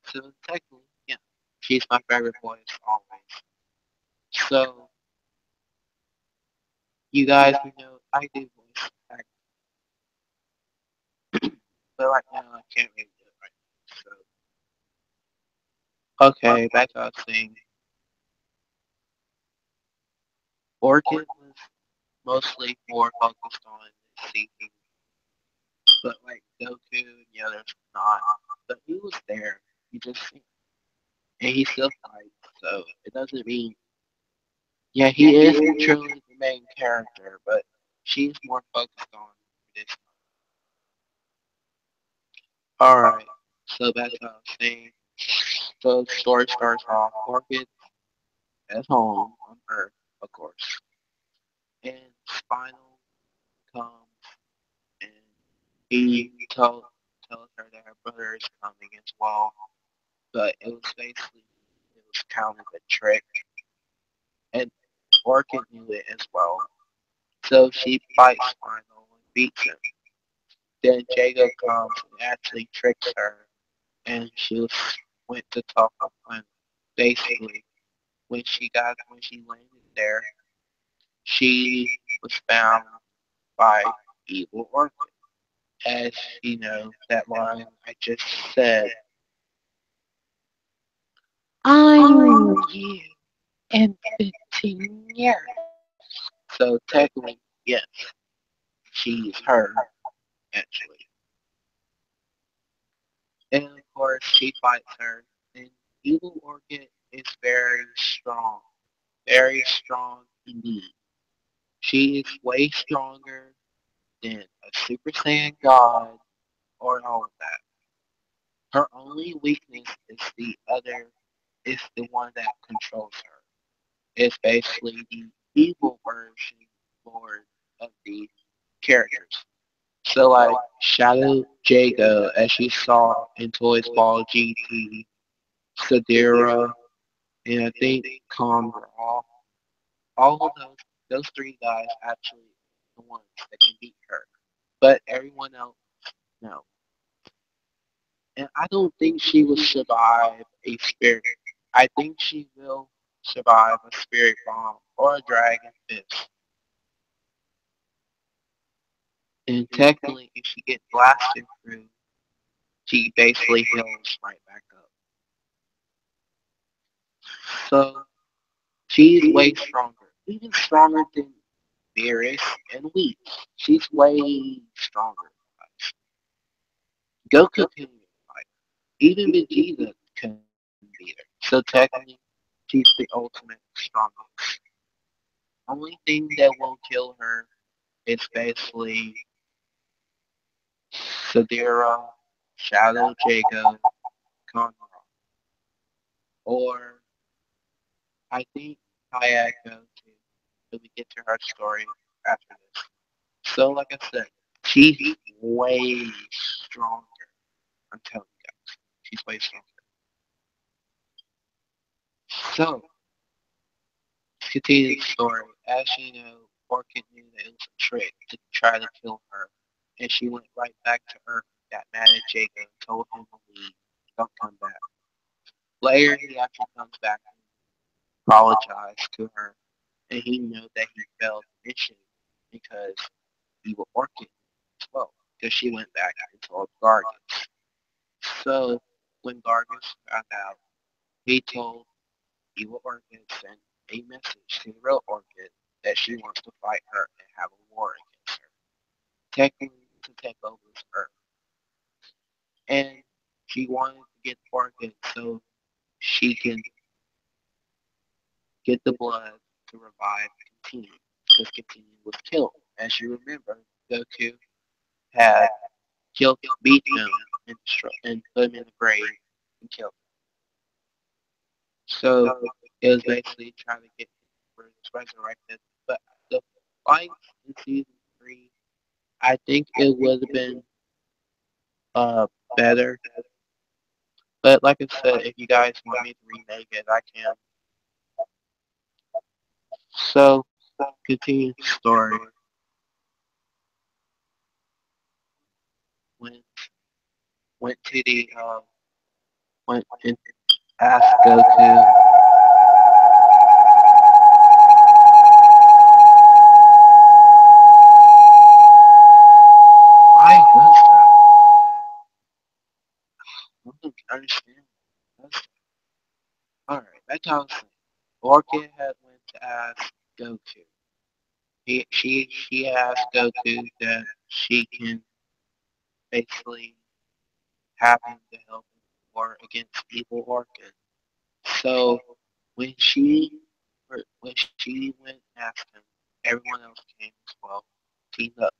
So technically, yeah, she's my favorite voice always. So you guys, I do voice act, but right now I can't really do it right now. So okay, back to us saying Orchid was mostly more focused on seeking, but like Goku and the others not. But he was there. He just and he still fights. So it doesn't mean yeah he is truly the main character, but she's more focused on this. All right. So back to what I was saying. So the story starts off Orchid at home on Earth, of course, and Spinal comes and he tells her that her brother is coming as well, but it was basically it was kind of a trick, and Orchid knew it as well. So she fights Spinal and beats him. Then Jago comes and actually tricks her, and went to talk to him. Basically, when she landed there, she was found by Evil Orchid. As that line I just said, I knew you. in 15 years. So technically, yes, she's her, actually. And of course, she fights her. And Evil Orchid is very strong indeed. She is way stronger than a Super Saiyan God or all of that. Her only weakness is the one that controls her. It's basically the evil version lord of the characters. So like Shadow Jago, as you saw in Toys Ball GT, Sadira, and I think Conra, all of those three guys actually the ones that can beat her. But everyone else, no. And I don't think she will survive a spirit. I think she will survive a spirit bomb or a dragon fist. And technically, if she gets blasted through, she basically heals right back up. So she's way stronger, even stronger than Beerus and Wheat. She's way stronger. Goku can fight. Even Vegeta can beat her. So technically, she's the ultimate strongest. Only thing that will kill her is basically Sadira, Shadow Jacob, Conrad. Or I think Kayako too. But we get to her story after this. So like I said, she's way stronger. I'm telling you guys. She's way stronger. So let's continue the story. As you know, Orchid knew that it was a trick to try to kill her. And she went right back to Earth, got mad at Jacob, and told him to leave. Don't come back. Later, he actually comes back and apologized to her, and he knew that he failed the mission because Evil Orchid as well, because she went back and told Gargus. So when Gargus found out, he told Evil Orchid sent a message to the real Orchid that she wants to fight her and have a war against her, technically to take over this Earth. And she wanted to get Orchid so she can get the blood to revive Continue, because Continue was killed. As you remember, Goku had killed, beat him, and put him in the grave and killed him. So it was basically trying to get him resurrected. But the fights in season 3, I think it would have been uh better. But like I said, if you guys want me to remake it, I can. So continue the story. Went went to the went and asked Goku. Why was that? I don't understand. That's, all right, that's how it's. Orchid had went to ask Goku. She asked Goku that she can basically have him to help him war against evil Orchid. So when she went and asked him, everyone else came as well, teamed up.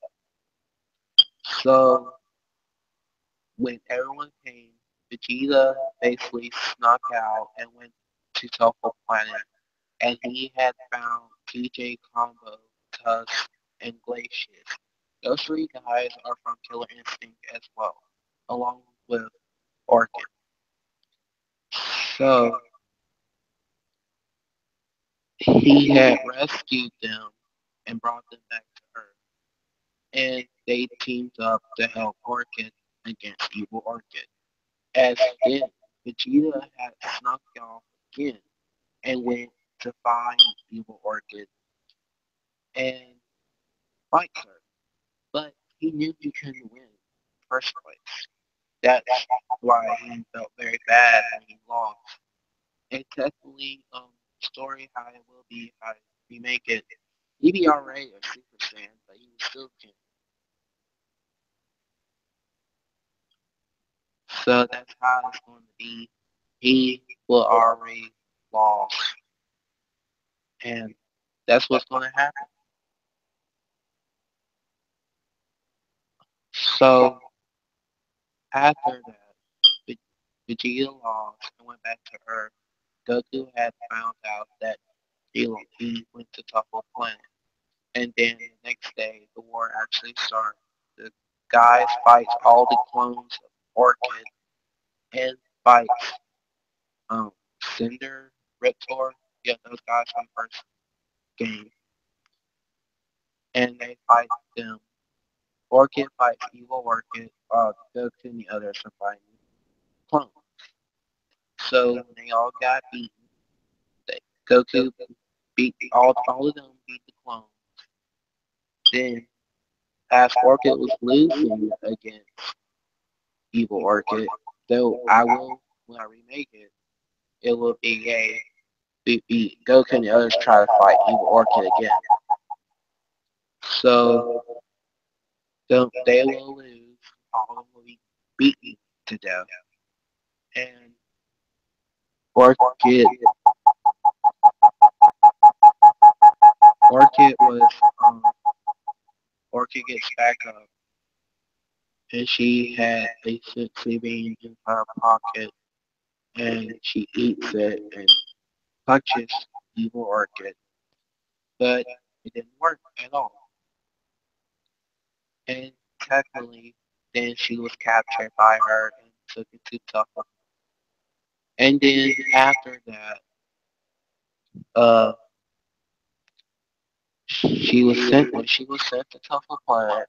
So when everyone came, Vegeta basically snuck out and went to Telfo Planet, and he had found TJ Combo, Tusk, and Glacius. Those three guys are from Killer Instinct as well, along with Orchid. So he had rescued them and brought them back to Earth, and they teamed up to help Orchid against Evil Orchid. As then, Vegeta had snuck off again and went to find Evil Orchid and fight her. But he knew he couldn't win in the first place. That's why he felt very bad when he lost. And technically, story how it will be, how we make it. He be already a Super Saiyan, but he still can. So that's how it's going to be. He will already lost, and that's what's going to happen. So after that, Vegeta lost and went back to Earth. Goku had found out that he went to Toppo Planet. And then the next day, the war actually started. The guys fight all the clones of Orchid and fight um, Cinder, Riptor, yeah, those guys from the first game. And they fight them. Orchid fights Evil Orchid, while Goku and the others are fighting clones. So when they all got beaten, they, Goku beat all of them beat the clones. Then as Orchid was losing against Evil Orchid, though I will when I remake it, it will be a Goku and the others try to fight Evil Orchid again. So they will lose, all of them will be beaten to death. And Orchid Orchid was Orchid gets back up and she had a sexy bean in her pocket and she eats it and punches Evil Orchid. But it didn't work at all. And technically then she was captured by her and took it to Tuffa. And then after that, uh she was sent to Tuffa Planet,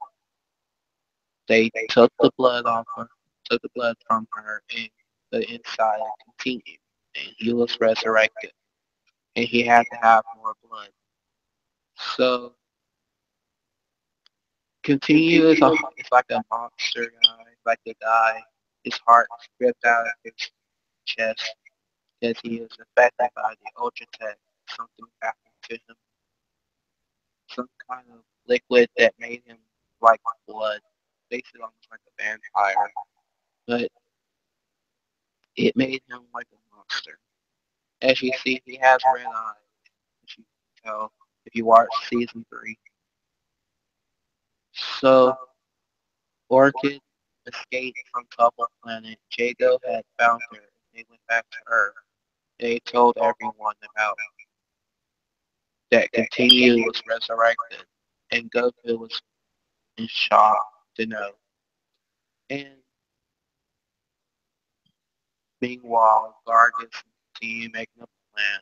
they took the blood off her, took the blood from her and put it inside and continued. And he was resurrected. And he had to have more blood. So continue is like a monster guy, like the guy, his heart ripped out of his chest because he was affected by the Ultra Tech. Something happened to him, some kind of liquid that made him like blood, basically almost like a vampire. But it made him like a monster. As you see, he has red eyes, as you can tell if you watch season 3. So Orchid escaped from Trouble Planet. Jago had found her. They went back to Earth. They told everyone about that Continue was resurrected, and Goku was in shock to know. And meanwhile, Gargus continued making a plan,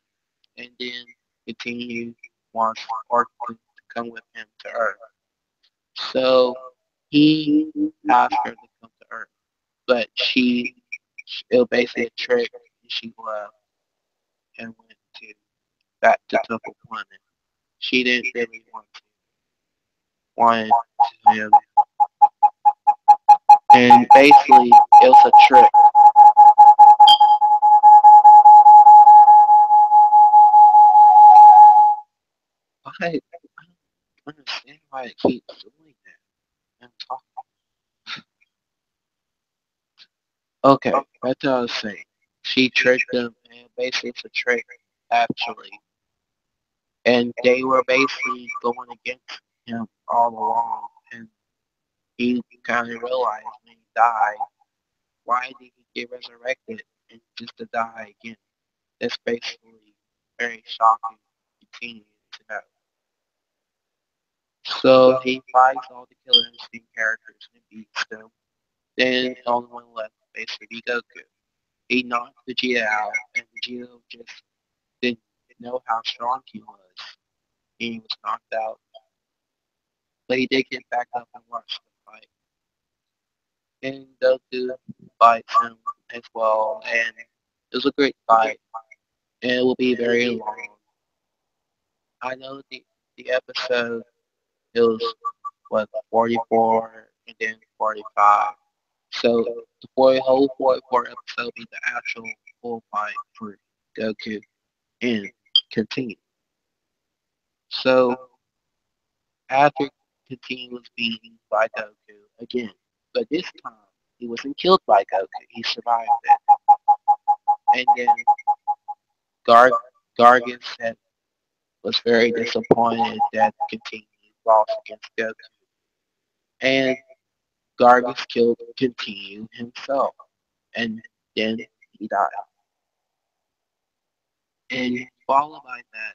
and then Continue wants Orchid to come with him to Earth. So he asked her to come to Earth, but it was basically a trick, and she left and went to back to Temple Planet. She didn't really want him, and basically it was a trick. I don't understand why it keeps doing that. Okay, that's what I was saying. She tricked them, and basically it's a trick, actually. And they were basically going against him all along, and he kind of realized when he died, why did he get resurrected and just to die again? That's basically very shocking to continue to know. So he fights all the Killer Instinct characters and beats them. Then the only one left basically be Goku. He knocked Vegeta out, and Vegeta just didn't know how strong he was. He was knocked out, but he did get back up and watch the fight. And Goku fights him as well, and it was a great fight, and it will be very long. I know the episode it was what 44 and then 45. So the whole 44 episode will be the actual full fight for Goku and continue. So after Continue was beaten by Goku again, but this time he wasn't killed by Goku. He survived it, and then Gar Gargan said was very disappointed that Continue lost against Goku, and Gargus killed Continue himself, and then he died. And followed by that,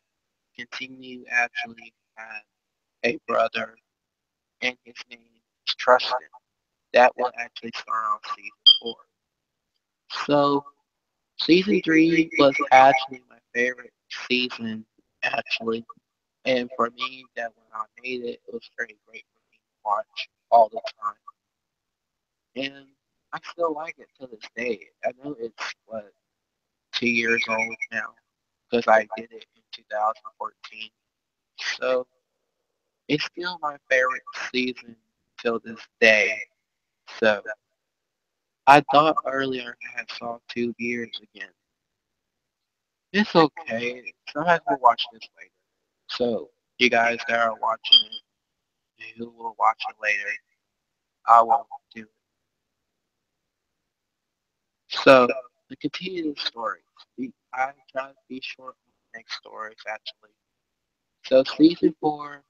Continue actually had a brother, and his name is Trustin. That will actually start on season 4. So season 3 was actually my favorite season, actually. And for me, that when I made it, it was very great for me to watch all the time. And I still like it to this day. I know it's, what, 2 years old now, because I did it in 2014. So it's still my favorite season till this day. So I thought earlier I had saw 2 years again. It's okay. Sometimes we'll watch this later. So you guys that are watching it, who will watch it later, I won't do it. So to continue the story, I try to be short with the next stories actually. So season 4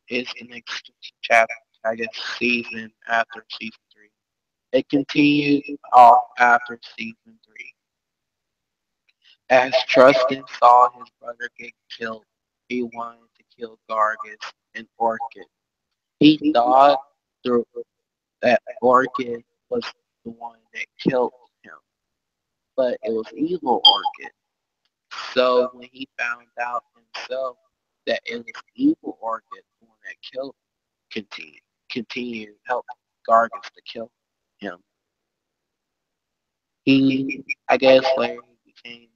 is the next chapter, I guess season after season 3. It continued off after season 3. As Trustin saw his brother get killed, he wanted to kill Gargus and Orchid. He thought that Orchid was the one that killed him, but it was evil Orchid. So when he found out himself that it was evil Orchid the one that killed continued to help Gargus to kill him. I guess, later he became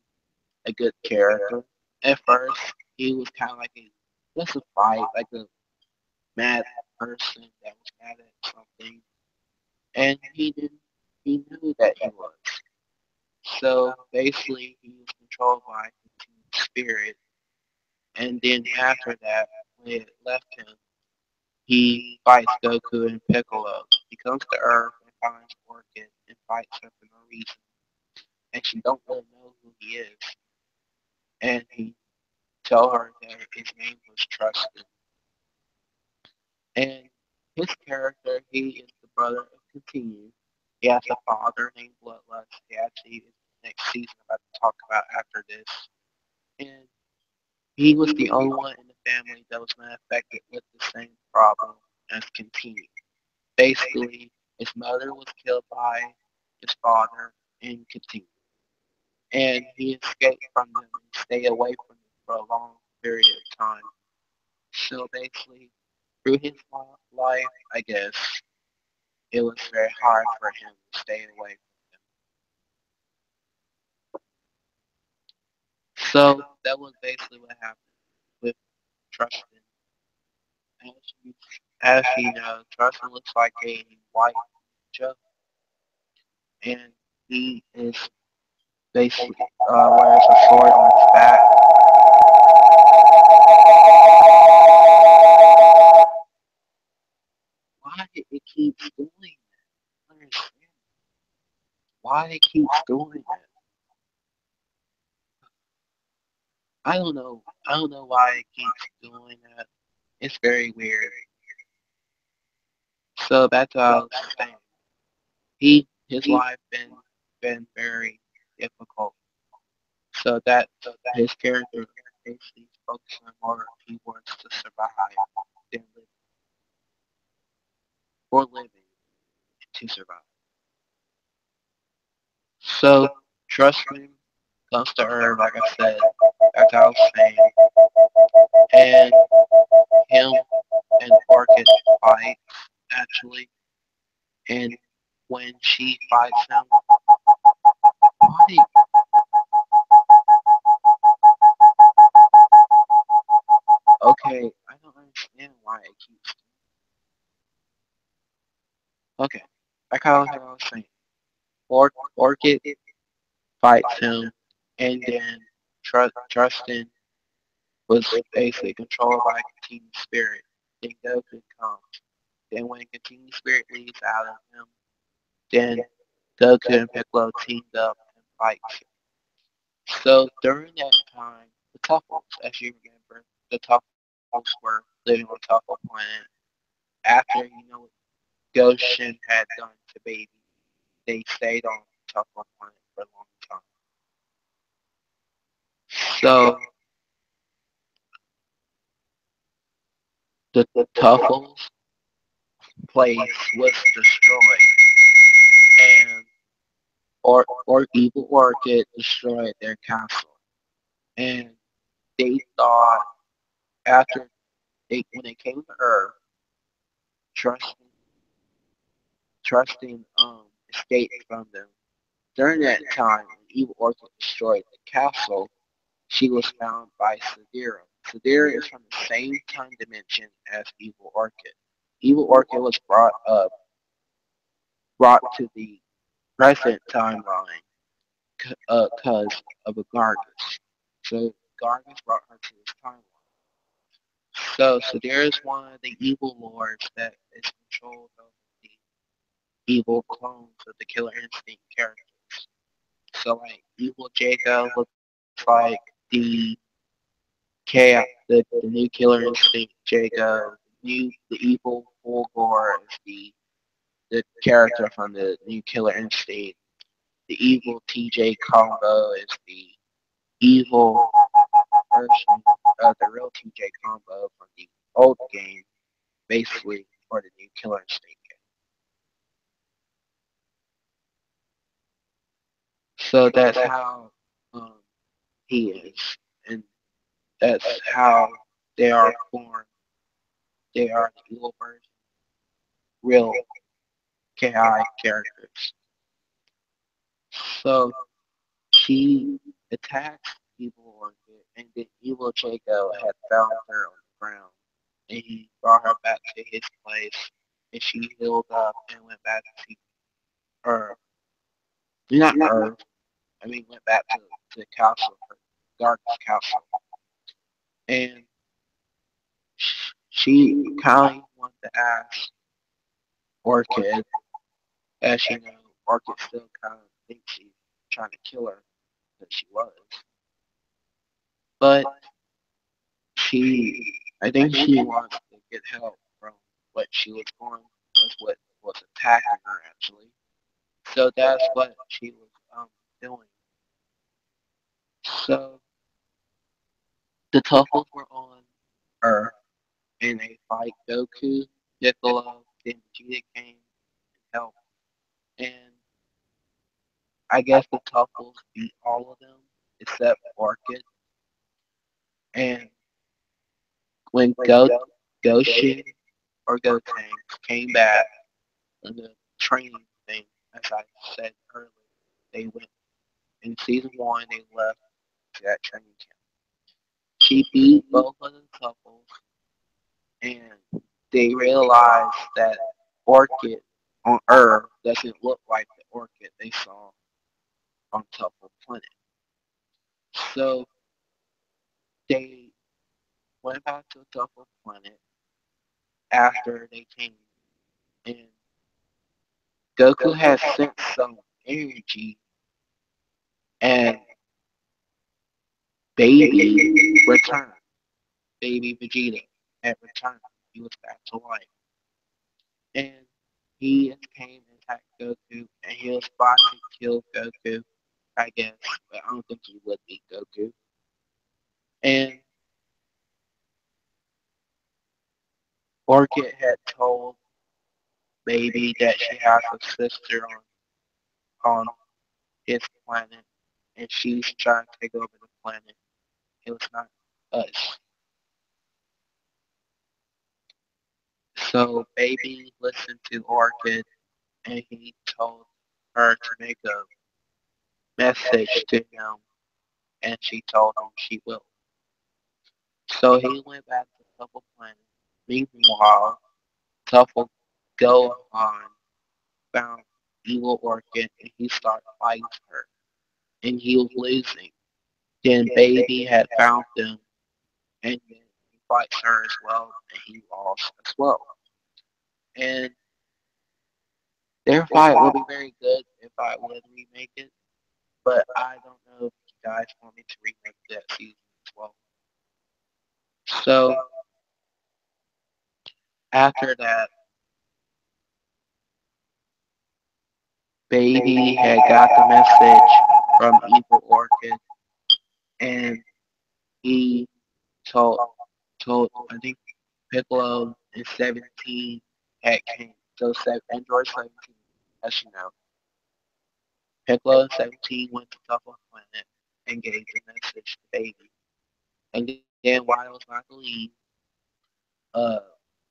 a good character. At first, he was kind of like just a fight, like a mad person that was mad at something, and he knew that he was. So basically, he was controlled by his spirit, and then after that, when it left him, he fights Goku and Piccolo. He comes to Earth and finds Orchid and fights her for no reason, and she don't really know who he is, and he tell her that his name was Trusted. And his character, he is the brother of Continue. He has a father named Bloodlust. He actually is the next season I'm about to talk about after this. And he was the only one in the family that was not affected with the same problem as Continue. Basically, his mother was killed by his father and Continue. And he escaped from them and stayed away from them for a long period of time. So basically, through his life, I guess, it was very hard for him to stay away from them. So that was basically what happened with Trustin. As you, as you know, Trustin looks like a white ninja, and he is basically wears a sword on his back. Why it keeps doing that? I don't understand why it keeps doing that. I don't know. I don't know why it keeps doing that. It's very weird. So that's what I was saying. His life been very difficult. So that his character basically focuses on more he wants to survive than live or living to survive. So trust me comes to Earth, like I said, that's how I was saying. And him and Orchid fight actually, and when she fights him, why okay, I don't understand why it keeps. Okay, like how I was saying, Orchid fights him, and then Trustin was basically controlled by Continued Spirit. Then Goku comes. Then when Continued Spirit leaves out of him, then Goku and Piccolo teamed up and fight. So during that time, the Tuffles, as you remember, the Tuffles were living on Tuffle Planet after, Goshen had done to Baby. They stayed on Tuffle Planet for a long time. So the Tuffles place was destroyed, and or Evil Orchid destroyed their castle. And they thought after when they came to Earth, trusting escaped from them. During that time, when Evil Orchid destroyed the castle, she was found by Sadira. Sadira is from the same time dimension as Evil Orchid. Evil Orchid was brought to the present timeline because of a Gargus. So Gargus brought her to this timeline. So Sadira is one of the evil lords that is controlled over the evil clones of the Killer Instinct characters. So like evil Jacob looks like chaos, the new Killer Instinct Jacob, the evil Fulgor is the character from the new Killer Instinct. The evil TJ combo is the evil version of the real TJ combo from the old game, basically for the new Killer Instinct game. So that's how um, he is, and that's how they are formed. They are the evil version, real KI characters. So she attacks Evil Orchid, and then Evil Jacob had found her on the ground, and he brought her back to his place, and she healed up and went back to Earth. Not Earth, I mean went back to the castle, her Darkest castle, and she kindly wanted to ask Orchid, as you know, Orchid still kind of thinks she's trying to kill her, that she was, but I think she wants to get help from what she was going, was what was attacking her actually. So that's what she was doing. So the Tuffles were on Earth and they fight Goku, Piccolo, then Vegeta came and helped. And I guess the Tuffles beat all of them except Orchid. And when Goshin or Gotenks came back in the training thing, as I said earlier, they went in season one. They left to that training camp. She beat both of the couples, and they realized that Orchid on Earth doesn't look like the Orchid they saw on Tuffle Planet. So they went back to Tuffle Planet after they came, and Goku has sent some energy, and Baby returned. Baby Vegeta had returned. He was back to life. And he came and attacked Goku, and he was about to kill Goku, I guess, but I don't think he would beat Goku. And Orchid had told Baby that she has a sister on his planet, and she's trying to take over the planet. It was not us. So Baby listened to Orchid, and he told her to make a message to him, and she told him she will. So he went back to Tuffle Planet. Meanwhile, Tuffle Gohan found Evil Orchid and he started fighting her. And he was losing. Then Baby had found them, and then he fights her as well, and he lost as well. And their fight would be very good if I would remake it, but I don't know if you guys want me to remake that season as well. So after that, Baby had got the message from Evil Orchid, and he told I think Piccolo and 17 had came. So Android 17, as you know, Piccolo and 17 went to Tuffle Planet and gave the message to Baby. And then while it was about to leave, uh,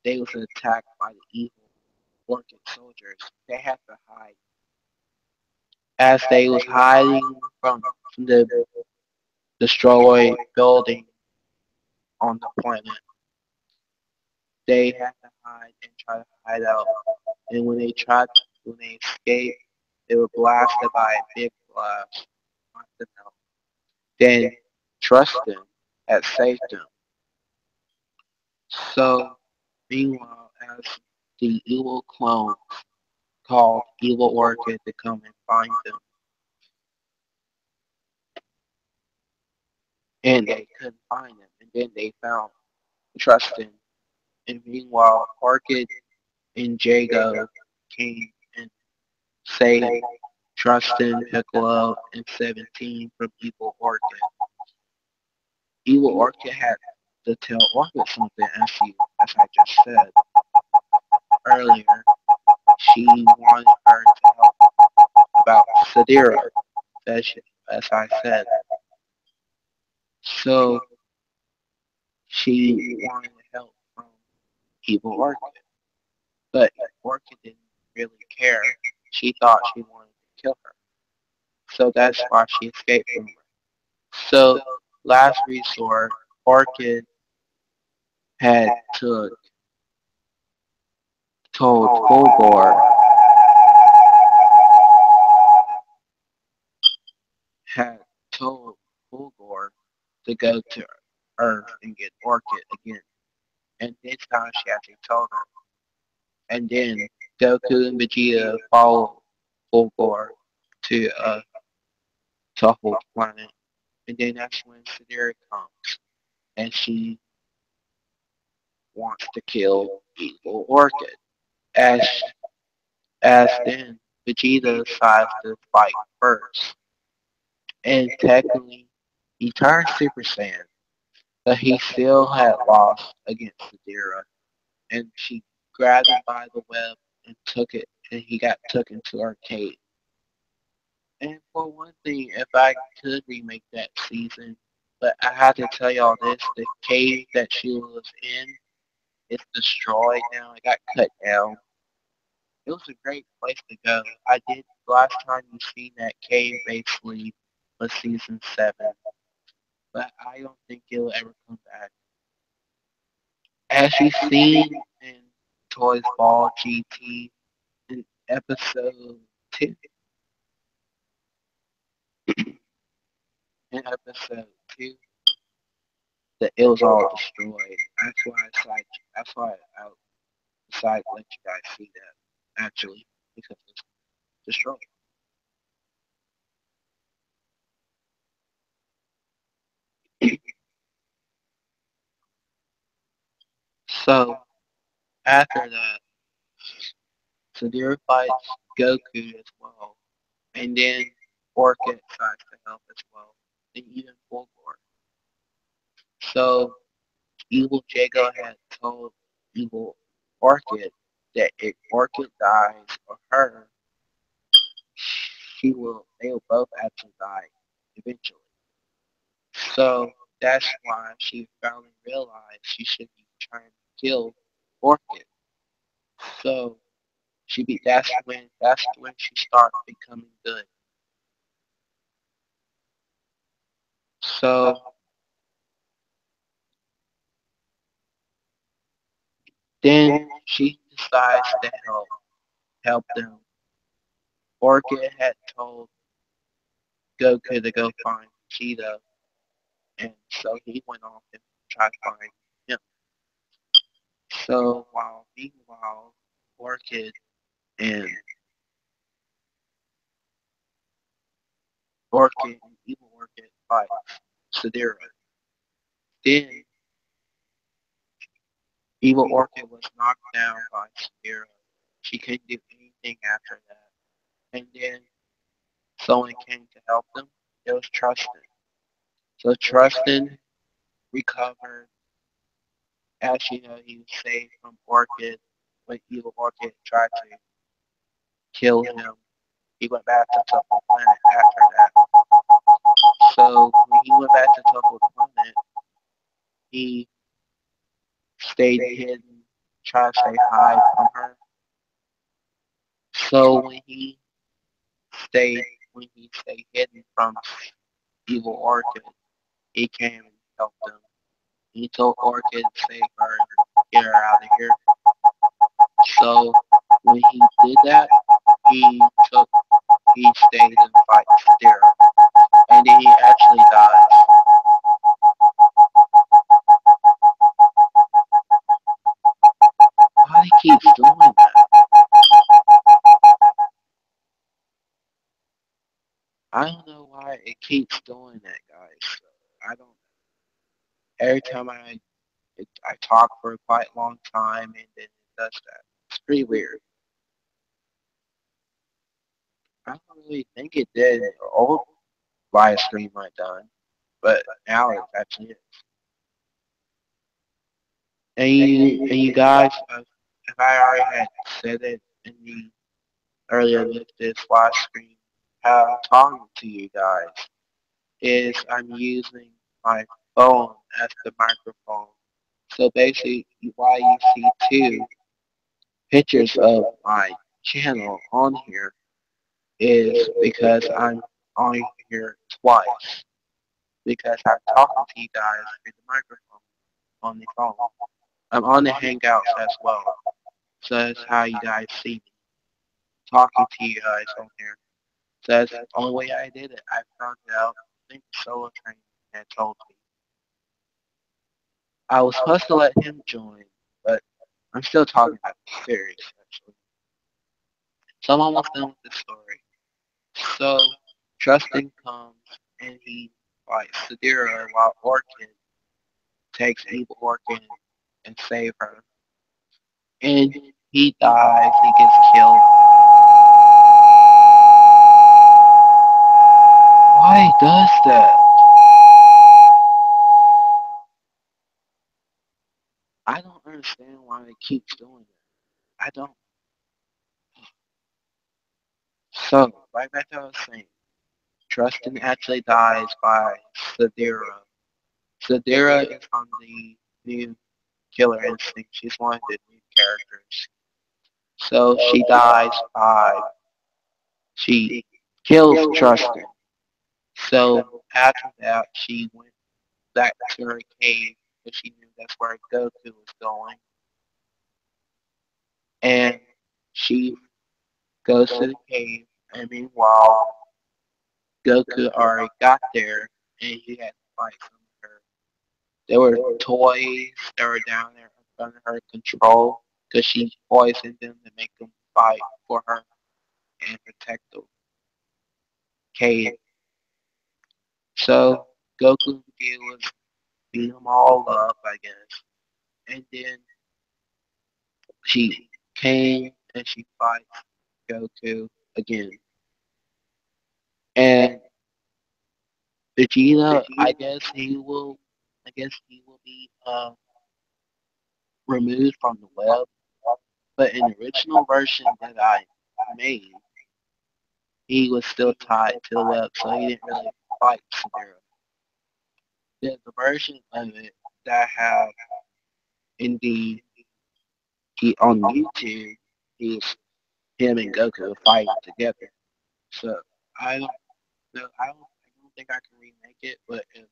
they was attacked by the evil Orchid soldiers. They had to hide. As they was hiding from the destroyed building on the planet, they had to hide and try to hide out. And when they escaped, they were blasted by a big blast. Knocked them out. Then Trustin had saved them. So, meanwhile, as the evil clone called Evil Orchid to come and find them, and they couldn't find them, and then they found Trustin. And meanwhile, Orchid and Jago came and saved Trustin, Piccolo, and 17 from Evil Orchid. Evil Orchid had to tell Orchid something, as I just said earlier. She wanted her to help about Sadira, as, as I said. So she wanted help from Evil Orchid, but Orchid didn't really care. She thought she wanted to kill her. So that's why she escaped from her. So, last resort, Orchid had took told Fulgore had told Fulgore to go to Earth and get Orchid again. And this time she actually told her. And then Goku and Vegeta followed Fulgore to Tuffle's planet. And then that's when Sadira comes. And she wants to kill Evil Orchid. As as then Vegeta decides to fight first. And technically he turned Super Saiyan, but he still had lost against Sadira. And she grabbed him by the web and took it, and he got took into arcade. And for one thing, if I could remake that season, but I had to tell y'all this, the cave that she was in is destroyed now. It got cut down. It was a great place to go. I did last time you seen that cave basically was season 7, but I don't think it'll ever come back. As you seen in Toys Ball GT in episode 2, in episode 2, that it was all destroyed. That's why I decided to let you guys see that actually because it's destroyed. So after that, Sudhir fights Goku as well, and then Orchid decides to help as well, and even Fulgore. So Evil Jago had told Evil Orchid that if Orchid dies or her, they will both actually die eventually. So that's why she finally realized she should be trying to kill Orchid. So that's when she started becoming good. So then she decides to help them. Orchid had told Goku to go find Vegeta, And so he went off and tried to find him. So meanwhile, Orchid and Evil Orchid fight Sadira. Then Evil Orchid was knocked down by Sadira. She couldn't do anything after that. And then someone came to help them. It was Trustin. So Trustin recovered. As you know, he was saved from Orchid when Evil Orchid tried to kill him. He went back to Temple Planet after that. So when he went back to Temple Planet, he stayed hidden, tried to stay high from her. So when he stayed hidden from Evil Orchid, he came and helped him. He told Orchid to save her and get her out of here. So when he did that, he took he stayed and fight Sadira. And then he actually dies. Why he keeps doing that? I don't know why it keeps doing that, guys. I don't. Every time I talk for quite a long time, and then it does that. It's pretty weird. I don't really think it did in the old live stream I done, but now it actually is. And you guys, if I already had said it in the earlier this live stream, how I'm talking to you guys is I'm using my phone as the microphone. So basically, why you see two pictures of my channel on here is because I'm on here twice. Because I'm talking to you guys through the microphone on the phone. I'm on the Hangouts as well. So that's how you guys see me talking to you guys on here. So that's the only way I did it. I found it out. I think Solo Train had told me. I was supposed to let him join, but I'm still talking about the series, actually. So I'm almost done with the story. So Trustin comes and he fights Sadira while Orchid takes Evil Orchid and save her. And he dies, he gets killed. Why he does that? I don't understand why he keeps doing that. I don't. So, like I was saying, Trustin actually dies by Sadira. Sadira is from the new Killer Instinct. She's one of the new characters. So she kills Trustin. So after that, she went back to her cave because she knew that's where Goku was going. And she goes to the cave, and meanwhile, Goku already got there, and he had to fight some of her. There were toys that were down there under her control because she poisoned them to make them fight for her and protect the cave. So Goku did was beat them all up, I guess. And then she came and she fights Goku again. And Vegeta, I guess he will be removed from the web. But in the original version that I made, he was still tied to the web, so he didn't really fight Sub-Zero. The version of it that I have in on YouTube is him and Goku fighting together. So I don't I don't think I can remake it, but if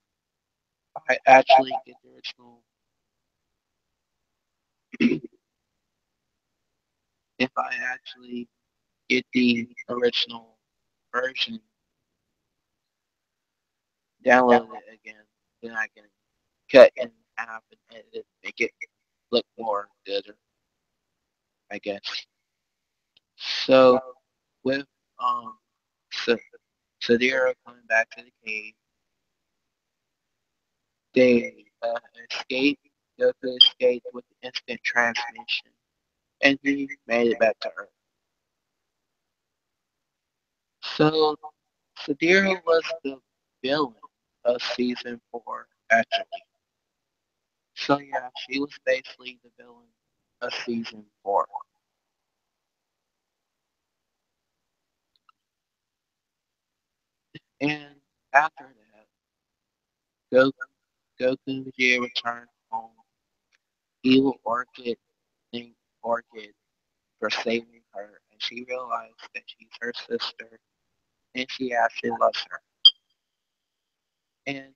I actually get the original, if I actually get the original version, download it again. then I can cut in half and edit it, make it look more good, I guess. So with um Sa- Sadira coming back to the cave, they escape. Goku escaped with instant transmission, and he made it back to Earth. So Sadira was the villain of season 4, actually. So yeah, she was basically the villain of season 4. And after that, Goku, Goku and Vegeta returned home. Evil Orchid thanked Orchid for saving her, and she realized that she's her sister, and she actually loves her. And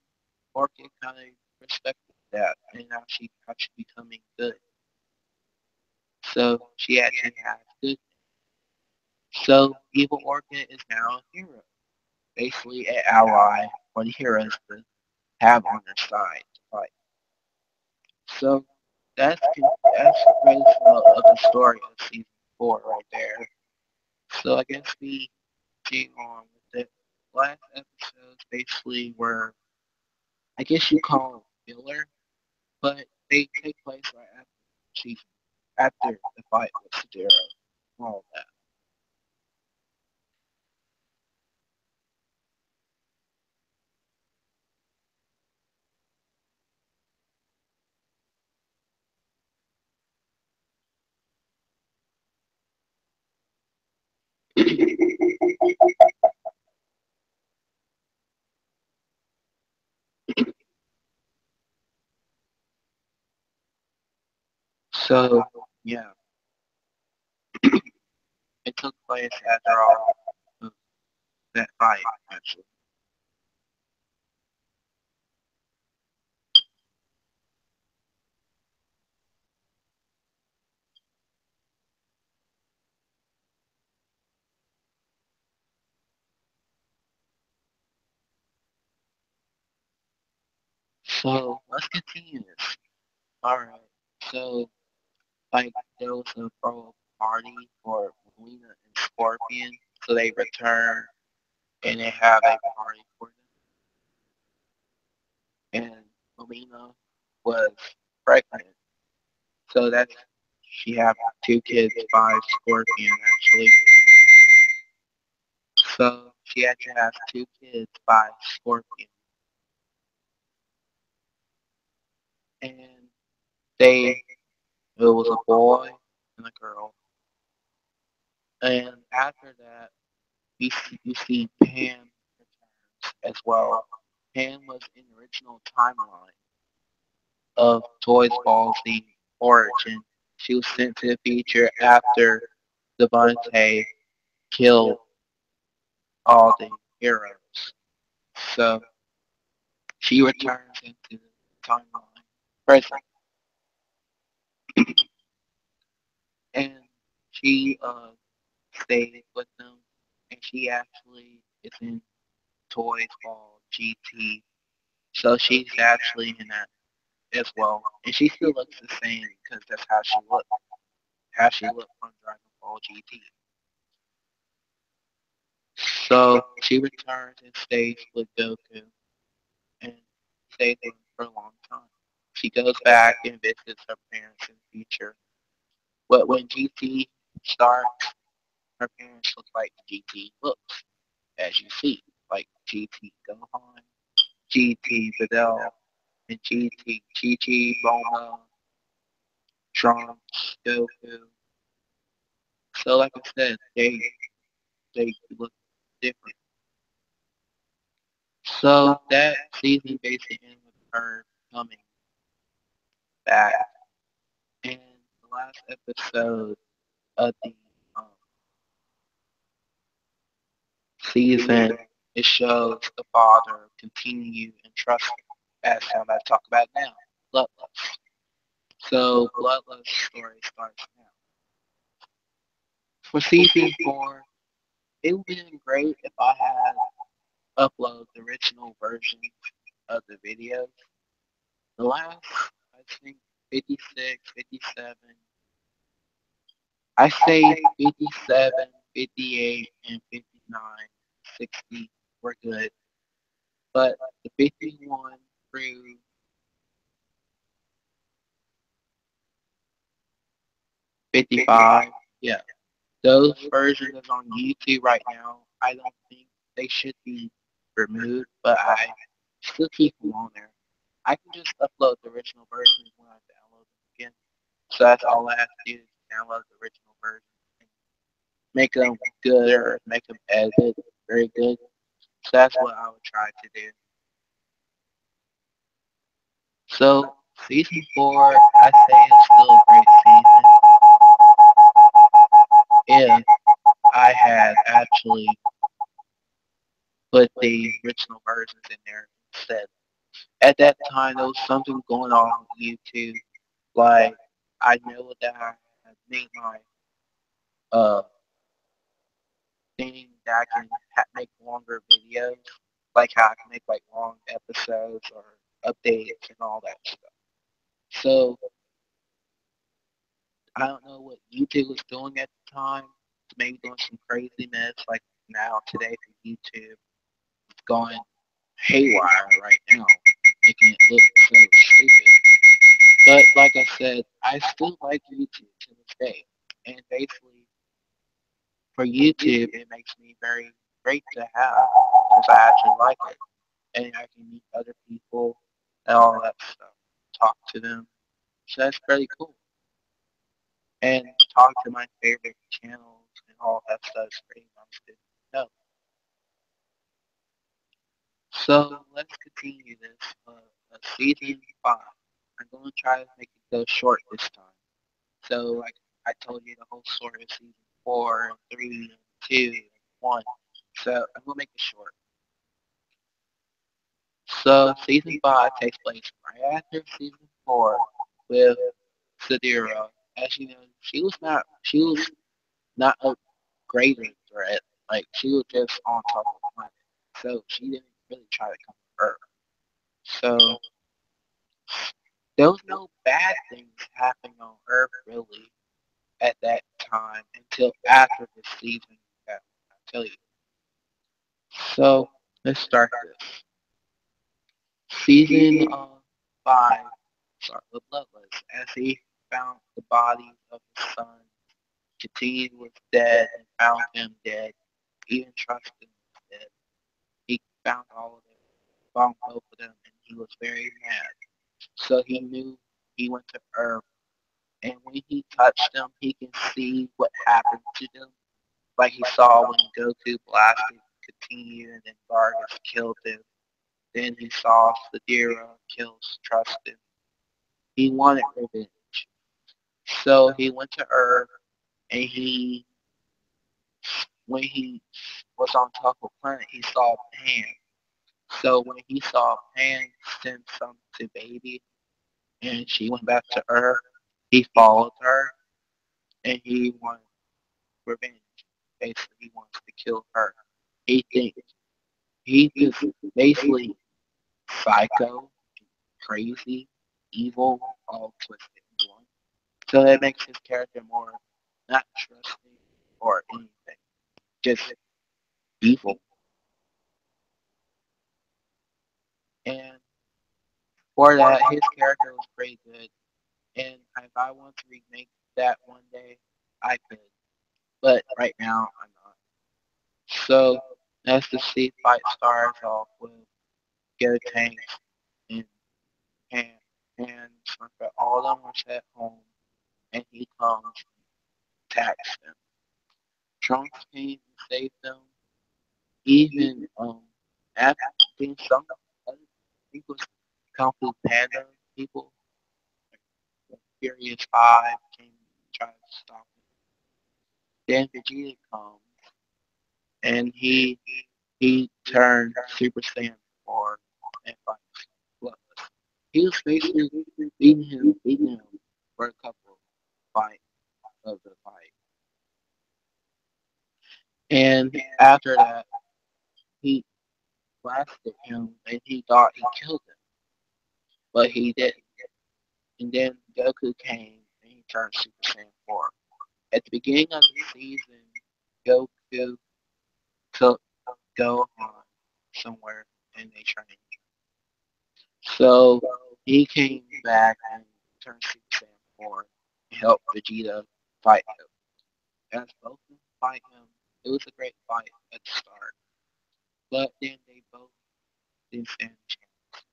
Orchid kind of respected that, and now she's actually becoming good. So she actually has good. So Evil Orchid is now a hero, basically an ally for the heroes to have on their side to fight. So that's that's really full of the story of season 4 right there. So I guess we continue on with it. Last episodes basically were, I guess you call them filler, but they take place right after season, after the fight with Sadero, all of that. So yeah, it took place after all of that fight actually. So let's continue this. All right. So like there was a pro party for Melina and Scorpion, so they return and they have a party for them. And Melina was pregnant, so that's she had 2 kids by Scorpion actually. So she actually has 2 kids by Scorpion, and they it was a boy and a girl. And after that, you see Pam returns as well. Pam was in the original timeline of Toysballz the origin. She was sent to the future after Devante killed all the heroes. So she returns into the timeline present, and she stayed with them, and she actually is in Toysball GT. So she's actually in that as well, and she still looks the same because that's how she looked from Dragon Ball GT. So she returns and stays with Goku and stays with him for a long time. She goes back and visits her parents in the future. But when GT starts, her parents look like GT looks, as you see, like GT Gohan, GT Videl, and GT Chi Bulma, Trunks, Goku. So like I said, they look different. So that season basically ended with her coming back. And the last episode of the um, season, it shows the father continue and trust, as I'm about to talk about now, Bloodlust. So Bloodlust story starts now. For season 4, it would have been great if I had uploaded the original version of the videos. The last, I think, 56, 57. I say 57, 58, and 59, 60 were good. But the 51 through 55, yeah, those versions are on YouTube right now. I don't think they should be removed, but I still keep them on there. I can just upload the original versions when I download them again. So that's all I have to do is download the original version and make them good or make them edited very good. So that's what I would try to do. So season 4, I say is still a great season if I had actually put the original versions in there instead. At that time, there was something going on YouTube. Like I know that I had made my uh thing that I can make longer videos, like how I can make like long episodes or updates and all that stuff. So I don't know what YouTube was doing at the time. Maybe doing some craziness like now today for YouTube. It's going haywire right now, making it look so stupid. But like I said, I still like YouTube to this day. And basically, for YouTube, it makes me very great to have because I actually like it. And I can meet other people and all that stuff, talk to them. So that's pretty cool. And talk to my favorite channels and all that stuff is pretty nice to know. So let's continue this. Season 5. I'm going to try to make it go short this time. So like I told you the whole story of season 4, 3, 2, 1. So I'm going to make it short. So season 5 takes place right after season 4 with Sadira. As you know, she was not a greater threat. Like she was just on top of the planet. So she didn't really try to come to Earth. So there was no bad things happening on Earth really at that time until after the season. I'll tell you. So let's start this. Season 5 starts with Bloodless as he found the body of his son. Continued was dead and found him dead. Even trusted him was dead. He found all of them, found both of them, and he was very mad. So he knew he went to Earth, and when he touched them, he can see what happened to them. Like he saw when Goku blasted Continue and then Vargas killed him. Then he saw Sadira kills Trustin. He wanted revenge. So he went to Earth and when he was on top of the planet, he saw Pan. So when he saw Pan send some to Baby and she went back to Earth, he followed her and he wanted revenge. Basically, he wants to kill her. He thinks he just basically psycho, crazy, evil, all twisted in one. So that makes his character more not trusting or anything, just evil. And for that, his character was pretty good. And if I want to remake that one day, I could. But right now, I'm not. So as the sea fight starts off with Go Tanks and Pan, and all of them are at home, and he comes and attacks them. Trunks came and saved them. Even after some other people, Kung Fu Panda people, like Furious 5 came and tried to stop him. Then Vegeta comes and he turned Super Saiyan 4 and fights Bloodless. He was basically beating him for a couple of fights of the fight. And after that, he blasted him and he thought he killed him, but he didn't. And then Goku came and he turned Super Saiyan 4. At the beginning of the season, Goku took Gohan somewhere and they trained. So he came back and turned Super Saiyan 4 and helped Vegeta fight him. As both of them fight him, it was a great fight at the start. But then they both didn't stand a chance.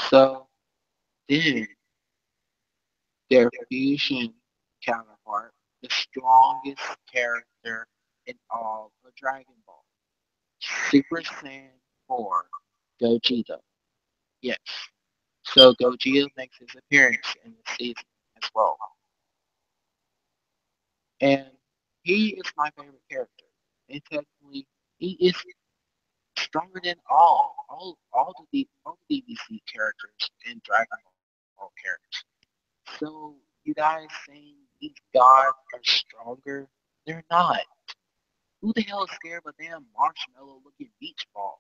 So then their fusion counterpart, the strongest character in all of Dragon Ball, Super Saiyan 4, Gogeta. Yes. So Gogeta makes his appearance in the season as well. And he is my favorite character. And technically, he is stronger than all the DBC characters and Dragon Ball characters. So you guys saying these gods are stronger? They're not. Who the hell is scared of a damn marshmallow looking beach ball?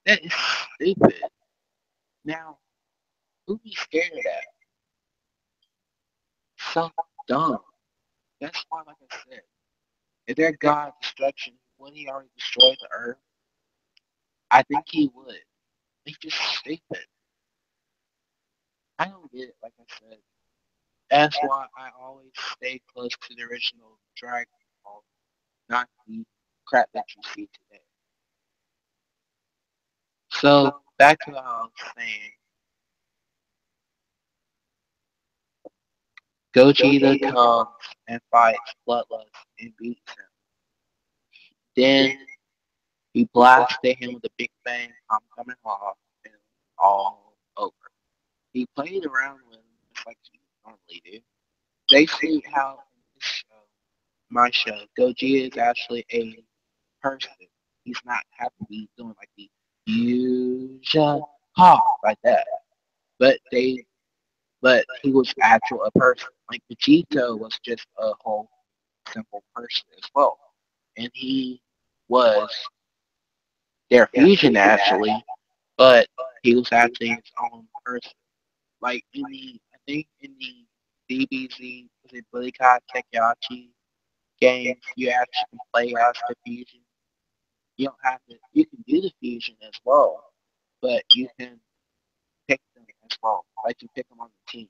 That is stupid. Now, who be scared of that? So dumb. That's why, like I said, if they're God destruction, would he already destroyed the earth? I think he would. He's just stupid. I don't get it, like I said. That's why I always stay close to the original Dragon Ball, not the crap that you see today. So back to what I was saying. Gogeta comes and fights Bloodlust and beats him. Then he blasted him with a big bang, I'm coming off, and all over. He played around with him just like he normally do. Basically, how in this show, my show, Gogeta is actually a person. He's not have to be doing like the fusion ha like that. But but he was actual a person. Like Vegito was just a whole simple person as well, and he was their fusion actually, but he was actually his own person. Like in the, I think in the DBZ, was it Budokai Tenkaichi games, you actually can play as the fusion. You don't have to, you can do the fusion as well, but you can pick them as well. Like you pick them on the team.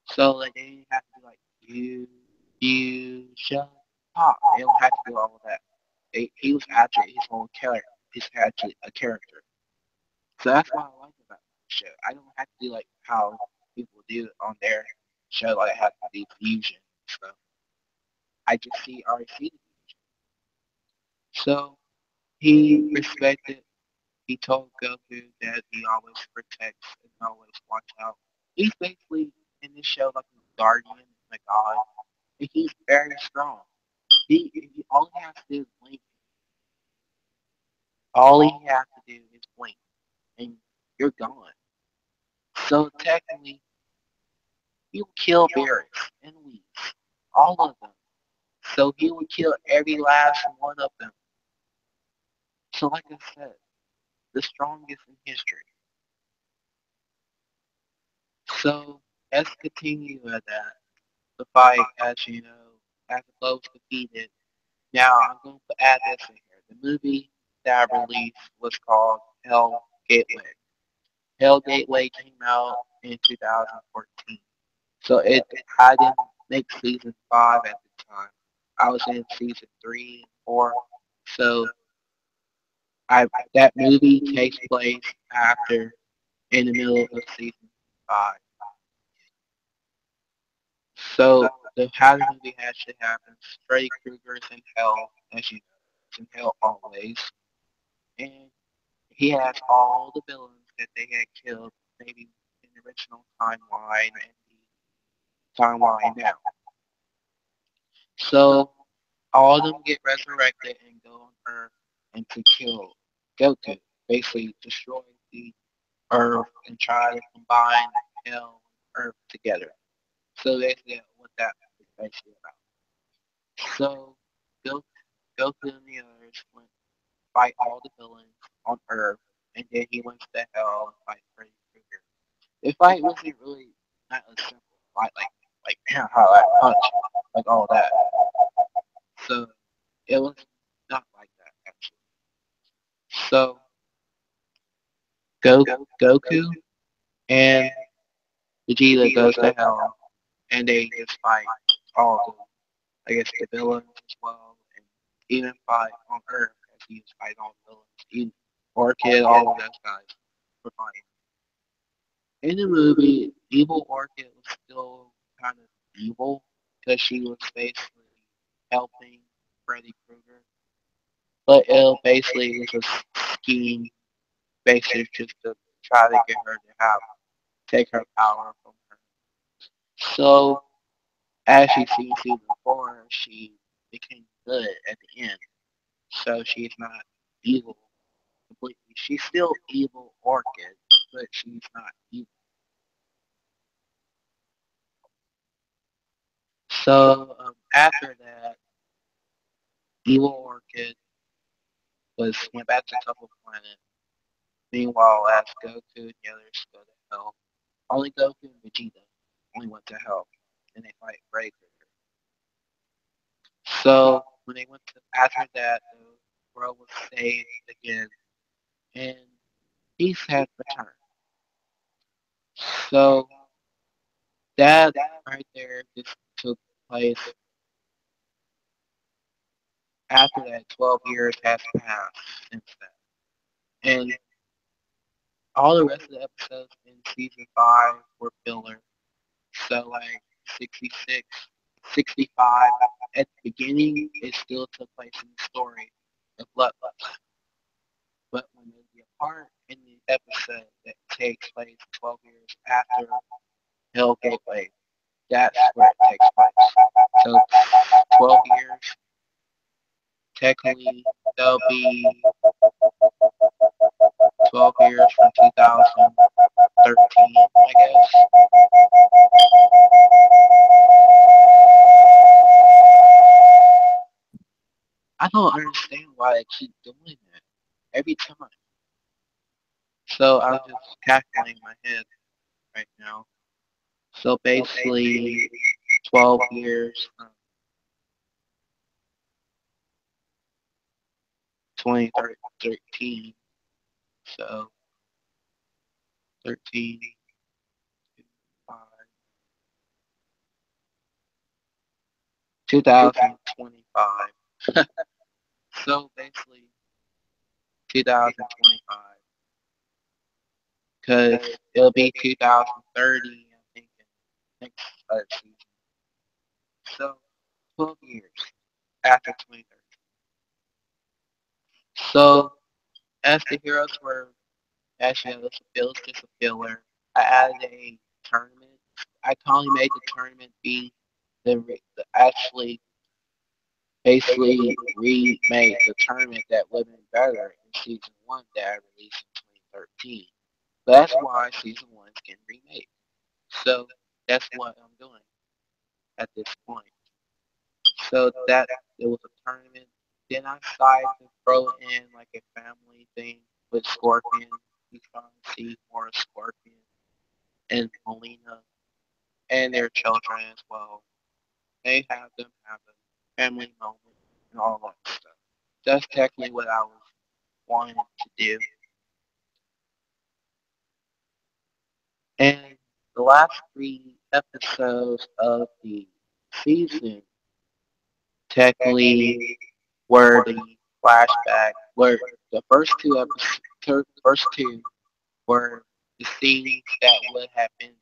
So like they didn't have to be like fusion pop. They don't have to do all of that. He was actually his own character. He's actually a character. So that's what I like about the show. I don't have to do like how people do it on their show. Like I have to do fusion and stuff. I just already see the fusion. So he respected. He told Goku that he always protects and always watch out. He's basically in this show like a guardian, a god. And he's very strong. He all he has to do is blink. All he has to do is blink, and you're gone. So technically, he will kill Barracks and Whis, all of them. So he would kill every last one of them. So like I said, the strongest in history. So let's continue with that. The fight, as you know, after Lowe's defeated. Now I'm going to add this in here. The movie that I released was called Hell Gateway. Hell Gateway came out in 2014. So I didn't make season 5 at the time. I was in season 3 and 4. So I that movie takes place after in the middle of season 5. So how the movie actually happens, Freddy Krueger is in hell, as you know, he's in hell always. And he has all the villains that they had killed maybe in the original timeline and the timeline now. So all of them get resurrected and go on Earth and to kill Goku, basically destroy the Earth and try to combine Hell and Earth together. So basically what that is basically about. So Goku and the others went. fight all the villains on Earth, and then he went to hell and fight Freddy Krueger. The fight wasn't really not a simple fight like how I punch like all that. So it was not like that actually. So Goku and Vegeta goes to hell, and they just fight all the I guess the villains as well, and even fight on Earth as he was fighting all the villains, even Orchid, all of those guys were fighting. In the movie, Evil Orchid was still kind of evil because she was basically helping Freddy Krueger, but it basically was a scheme, basically just to try to get her to have take her power from her. So as you see in season 4, she became good at the end. So she's not evil completely. She's still evil Orchid, but she's not evil. So after that, evil Orchid was went back to Couple Planet. Meanwhile, as Goku and the others go to hell, only Goku and Vegeta only went to hell, and they fight Freddy Krueger. So when they went to after that, the world was saved again, and peace had returned. So that right there just took place after that. 12 years has passed since then, and all the rest of the episodes in season 5 were filler. So like 66, 65 at the beginning, it still took place in the story of Bloodlust. But when there's a part in the episode that takes place 12 years after Hell Gateway, that's where it takes place. So 12 years, technically, there'll be 12 years from 2013, I guess. I don't understand why they keep doing that every time. So I'm just calculating my head right now. So basically, 12 years, 2013. So 13, 2025. So basically, 2025, because it'll be 2030, I think, next season. So 12 years after 2030. So as the heroes were actually it was just a filler. I added a tournament. I only made the tournament be the actually basically remade the tournament that would have been better in season 1 that I released in 2013. But that's why season 1 is getting remade. So that's what I'm doing at this point. So that it was a tournament. Then I decided to throw in like a family thing with Scorpion. He's trying to see more of Scorpion and Melina and their children as well. They have them have a family moment and all that stuff. That's technically what I was wanting to do. And the last 3 episodes of the season technically were the flashback, were the first two were the scenes that would have been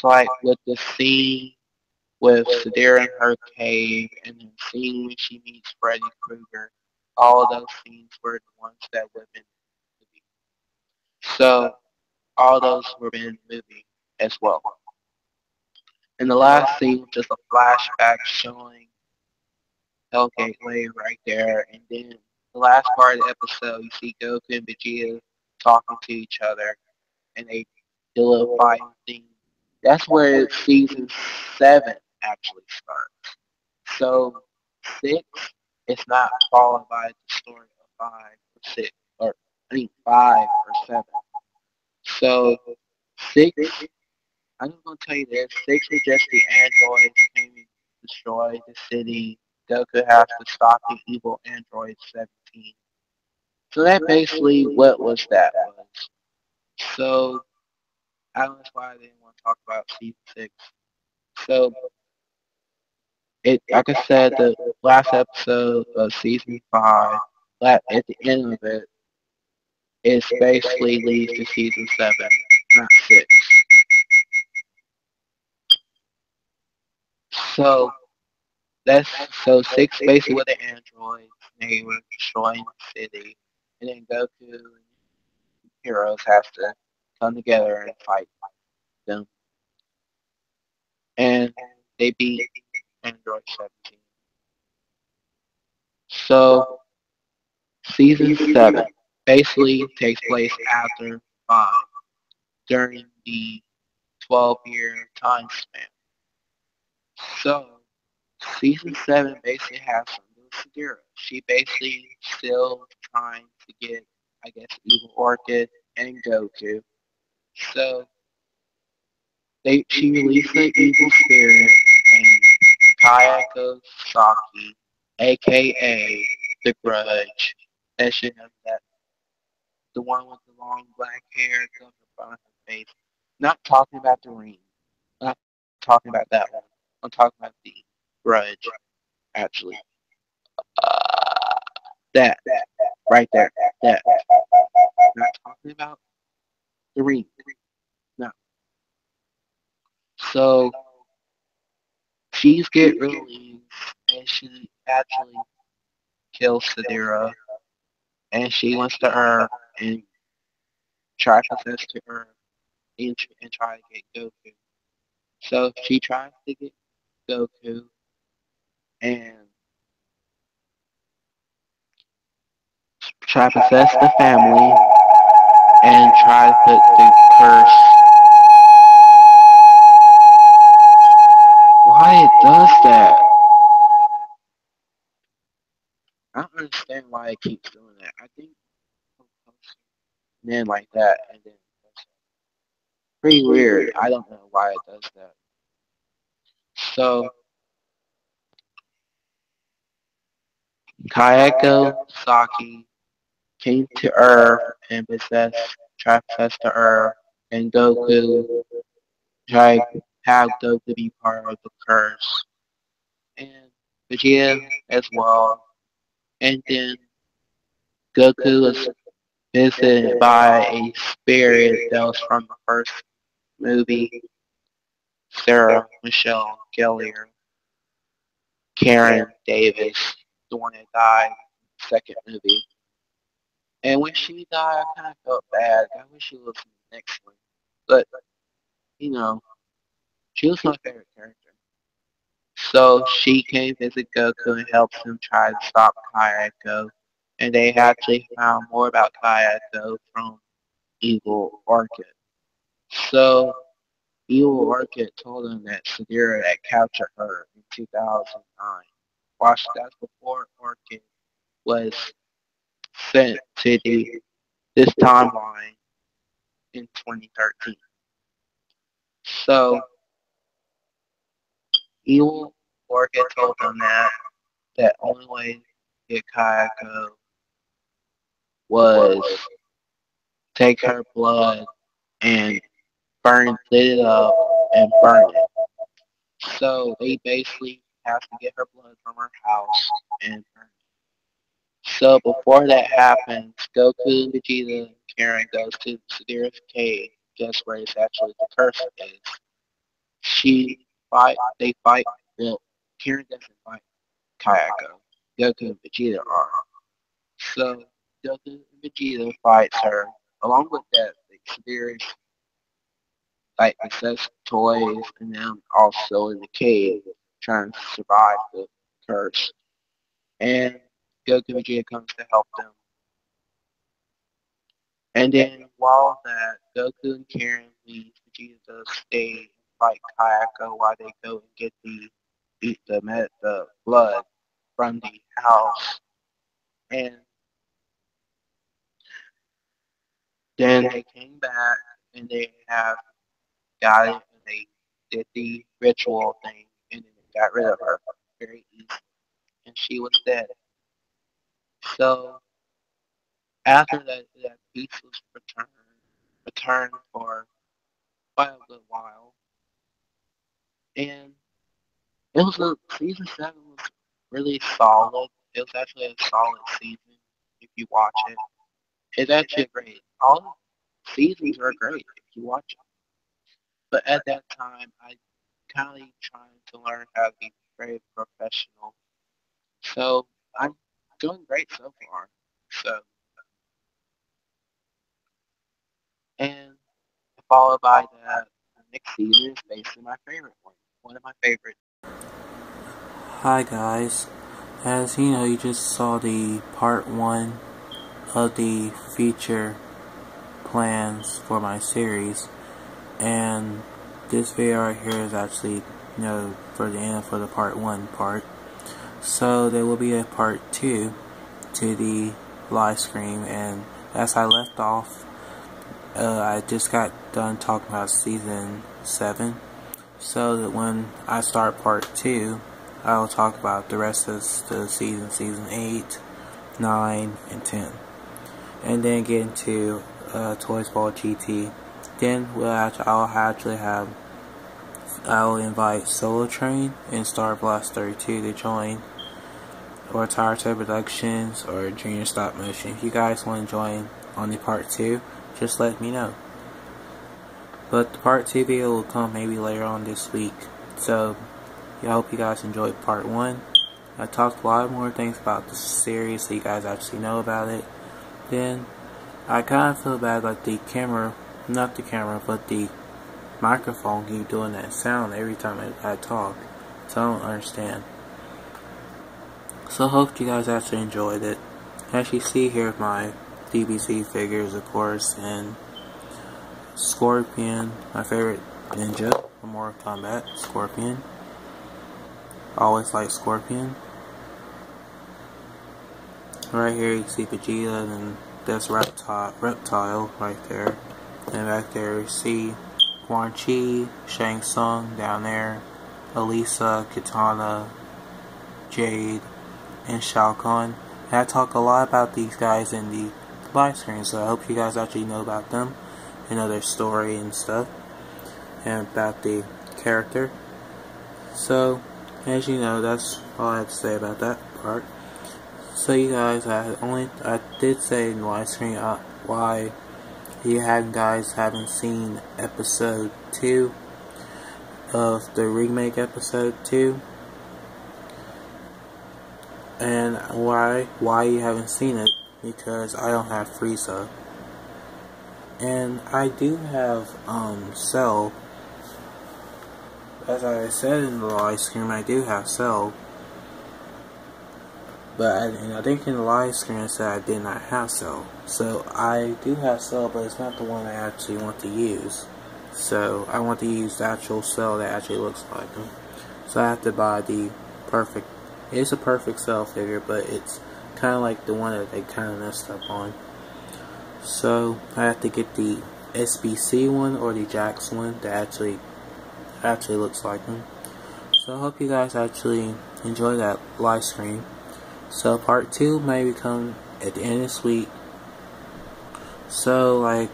like with the scene with Sadira in her cave and then scene when she meets Freddy Krueger. All of those scenes were the ones that would have been in the movie. So all those were in the movie as well. And the last scene was just a flashback showing Hell Gateway right there. And then the last part of the episode, you see Goku and Vegeta talking to each other, and they do a little fighting thing. That's where season 7 actually starts. So 6 it's not followed by the story of 5 or 6, or I think 5 or 7. So 6, I'm just gonna tell you this: 6 is just the androids came and destroyed the city. Goku has to stop the evil android 17. So that basically what was that was. So I don't know why I didn't want to talk about season 6. So it, like I said, the last episode of season 5, at the end of it, it basically leads to season 7, not 6. So that's so 6 basically with the androids. They were destroying the city, and then Goku and heroes have to come together and fight them, and they beat Android 17. So season 7 basically takes place after 5 during the 12-year time span. So season 7 basically has some new Sadira. She basically still trying to get, I guess, Evil Orchid and Goku. So she released an evil spirit named Kayako Saki, aka the Grudge. That should know that, the one with the long black hair goes in front of her face. Not talking about the ring. Not talking about that one. I'm talking about the Grudge, actually. Uh, that, right there. That. Not talking about the ring. No. So she's get released, and she actually kills Sadira, and she wants to Earth and try to possess to Earth and try to get Goku. So she tries to get Goku and try to possess the family and try to put the curse. Why it does that? I don't understand why it keeps doing that. I think men like that, and then pretty weird. I don't know why it does that. So Kayako Saki came to Earth and tried to possess the Earth, and Goku tried to have Goku be part of the curse, and Vegeta as well. And then Goku was visited by a spirit that was from the first movie, Sarah Michelle Gellar, Karen Davis, the one that died in the second movie. And when she died, I kind of felt bad. I wish she was in the next one. But, you know, she was my favorite character. So she came visit Goku and helps him try to stop Kayako. And they actually found more about Kayako from Evil Orchid. So Evil Orchid told him that Sadira had captured her in 2009. Watch, that's before Orchid was sent to this timeline in 2013. So Evil Orchid told them that only way to get Kayako was take her blood and lit it up and burn it. So they basically have to get her blood from her house and burn it. So before that happens, Goku, Vegeta, and Karen goes to Sadira's cave, just where it's actually the curse is. They fight, well, Karen doesn't fight Kayako. Goku and Vegeta are. So Goku and Vegeta fights her. Along with that, like, Sadira's like access toys and them also in the cave trying to survive the curse. And Goku and Vegeta comes to help them. And then while that Goku and Karen leave, Vegeta does stay and fight Kayako while they go and get the blood. from the house, and then they came back and they have got it and they did the ritual thing and then they got rid of her very easily and she was dead. So after that piece was returned for quite a good while, and it was season 7 was really solid. It was actually a solid season if you watch it. It's actually great. All the seasons are great if you watch it. But at that time, I kind of trying to learn how to be very professional. So I'm doing great so far. So and followed by the next season is basically my favorite one. One of my favorites. Hi guys, as you know, you just saw the part 1 of the future plans for my series, and this video right here is actually, for the end for the part 1 part. So there will be a part 2 to the live stream, and as I left off, I just got done talking about season 7, so that when I start part 2, I'll talk about the rest of the season 8, 9, and 10. And then get into Toysballz GT. Then I'll invite Solo Train and Star Blast 32 to join, or Toyspallz Productions, or Junior Stop Motion. If you guys want to join on the part 2, just let me know. But the part 2 video will come maybe later on this week. So I hope you guys enjoyed part 1. I talked a lot more things about the series so you guys actually know about it. Then I kind of feel bad like the camera, not the camera, but the microphone keep doing that sound every time I talk. So I don't understand. So I hope you guys actually enjoyed it. As you see here my DBZ figures, of course, and Scorpion, my favorite ninja from Mortal Kombat, Scorpion. Always like Scorpion. Right here you see Vegeta, and that's Reptile right there. And back there you see Quan Chi, Shang Tsung down there, Elisa, Kitana, Jade, and Shao Kahn. And I talk a lot about these guys in the live stream, so I hope you guys actually know about them, and know their story and stuff, and about the character. So, as you know, that's all I have to say about that part. So you guys, I did say in the live stream why you guys haven't seen episode 2 of the remake episode 2, and why you haven't seen it, because I don't have Frieza, and I do have Cell. As I said in the live stream, I do have Cell, but I think in the live stream I said I did not have Cell. So I do have Cell, but it's not the one I actually want to use. So I want to use the actual Cell that actually looks like him. So I have to buy the perfect. It's a perfect Cell figure, but it's kind of like the one that they kind of messed up on. So I have to get the SBC one or the Jax one that actually looks like him. So I hope you guys actually enjoy that live stream. So part 2 may come at the end of this week. So like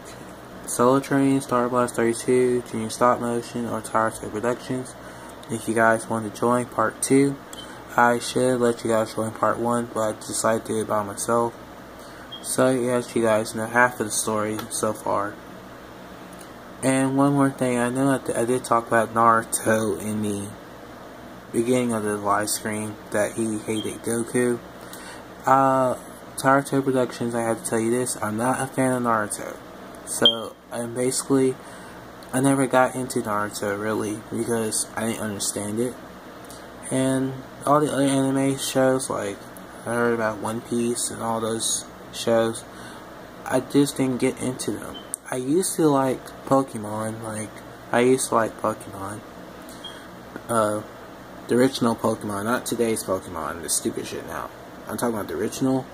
Solo Train, Star Blast 32, Junior Stop Motion, or Toysballz Productions. If you guys want to join part 2, I should let you guys join part 1, but I decided to do it by myself. So yes, you guys know half of the story so far. And one more thing, I know I did talk about Naruto in the beginning of the live stream, that he hated Goku. Toysballz Productions, I have to tell you this, I'm not a fan of Naruto. So, and basically, I never got into Naruto, really, because I didn't understand it. And all the other anime shows, like, I heard about One Piece and all those shows, I just didn't get into them. I used to like Pokemon, The original Pokemon, not today's Pokemon, the stupid shit now. I'm talking about the original,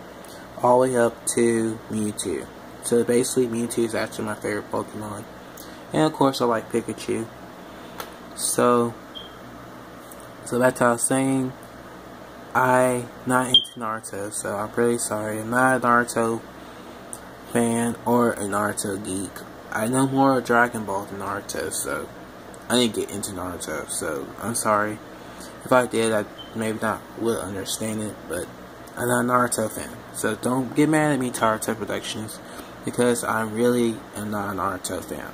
all the way up to Mewtwo. So basically, Mewtwo is actually my favorite Pokemon. And of course, I like Pikachu. So that's what I was saying. I'm not into Naruto, so I'm really sorry. I'm not a Naruto fan or a Naruto geek. I know more of Dragon Ball than Naruto, so I didn't get into Naruto, so I'm sorry. If I did, I maybe not would understand it, but I'm not a Naruto fan. So don't get mad at me, Naruto Productions, because I really am not a Naruto fan.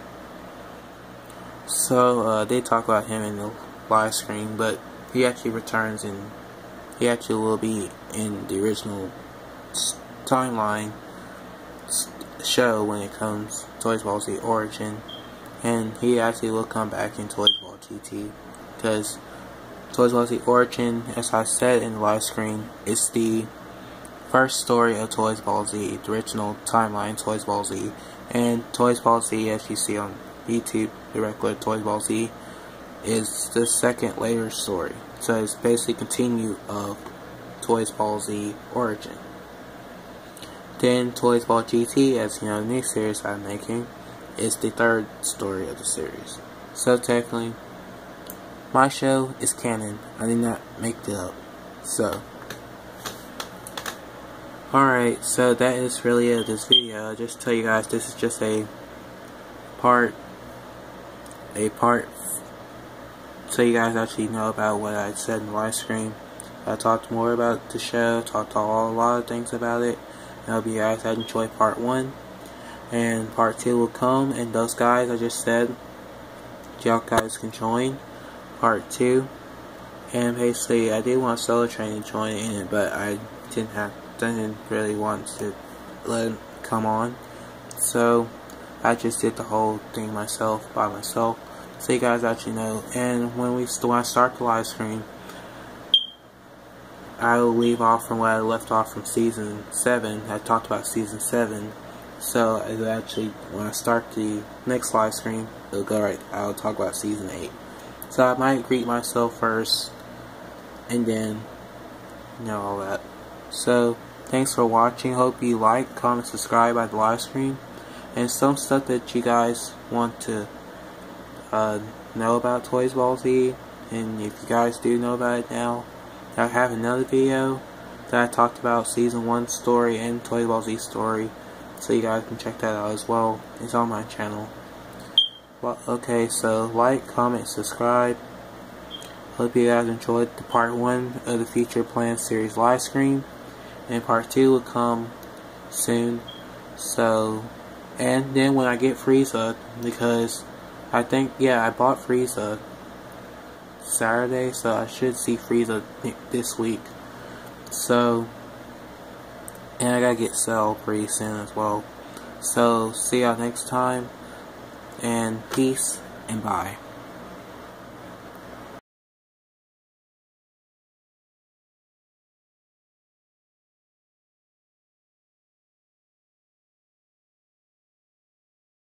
So they talk about him in the live stream, but he actually returns and he actually will be in the original timeline show when it comes Toysballz Origin, and he actually will come back in Toysball GT, because Toysballz Origin, as I said in the live stream, is the first story of Toysballz, the original timeline Toysballz, and Toysballz, as you see on YouTube, the regular Toysballz, is the second later story. So it's basically a continue of Toysballz Origin. Then Toysball GT, as you know, the new series I'm making, is the third story of the series. So technically, my show is canon. I did not make it up. So, alright, so that is really it of this video. I'll just tell you guys this is just a part so you guys actually know about what I said in the live stream. I talked more about the show, talked a lot of things about it. I hope you guys had enjoyed part 1. And part 2 will come, and those guys I just said, y'all guys can join part 2. And basically, I did want Solo Train to join in it, but I didn't really want to let him come on. So I just did the whole thing myself, by myself. So you guys actually know. And when I start the live stream, I will leave off from where I left off from season 7. I talked about season 7. So actually, when I start the next live stream, it'll go right. I'll talk about season 8. So I might greet myself first, and then, you know, all that. So thanks for watching. Hope you like, comment, subscribe by the live stream, and some stuff that you guys want to know about Toysballz. And if you guys do know about it now, I have another video that I talked about season 1 story and Toysballz story, so you guys can check that out as well. It's on my channel. Well, okay, so like, comment, subscribe. Hope you guys enjoyed the part 1 of the Future Plans series live stream, and part 2 will come soon. So, and then when I get Frieza, because I think, yeah, I bought Frieza Saturday, so I should see Frieza this week. So, and I gotta get Cell pretty soon as well. So, see y'all next time, and peace and bye.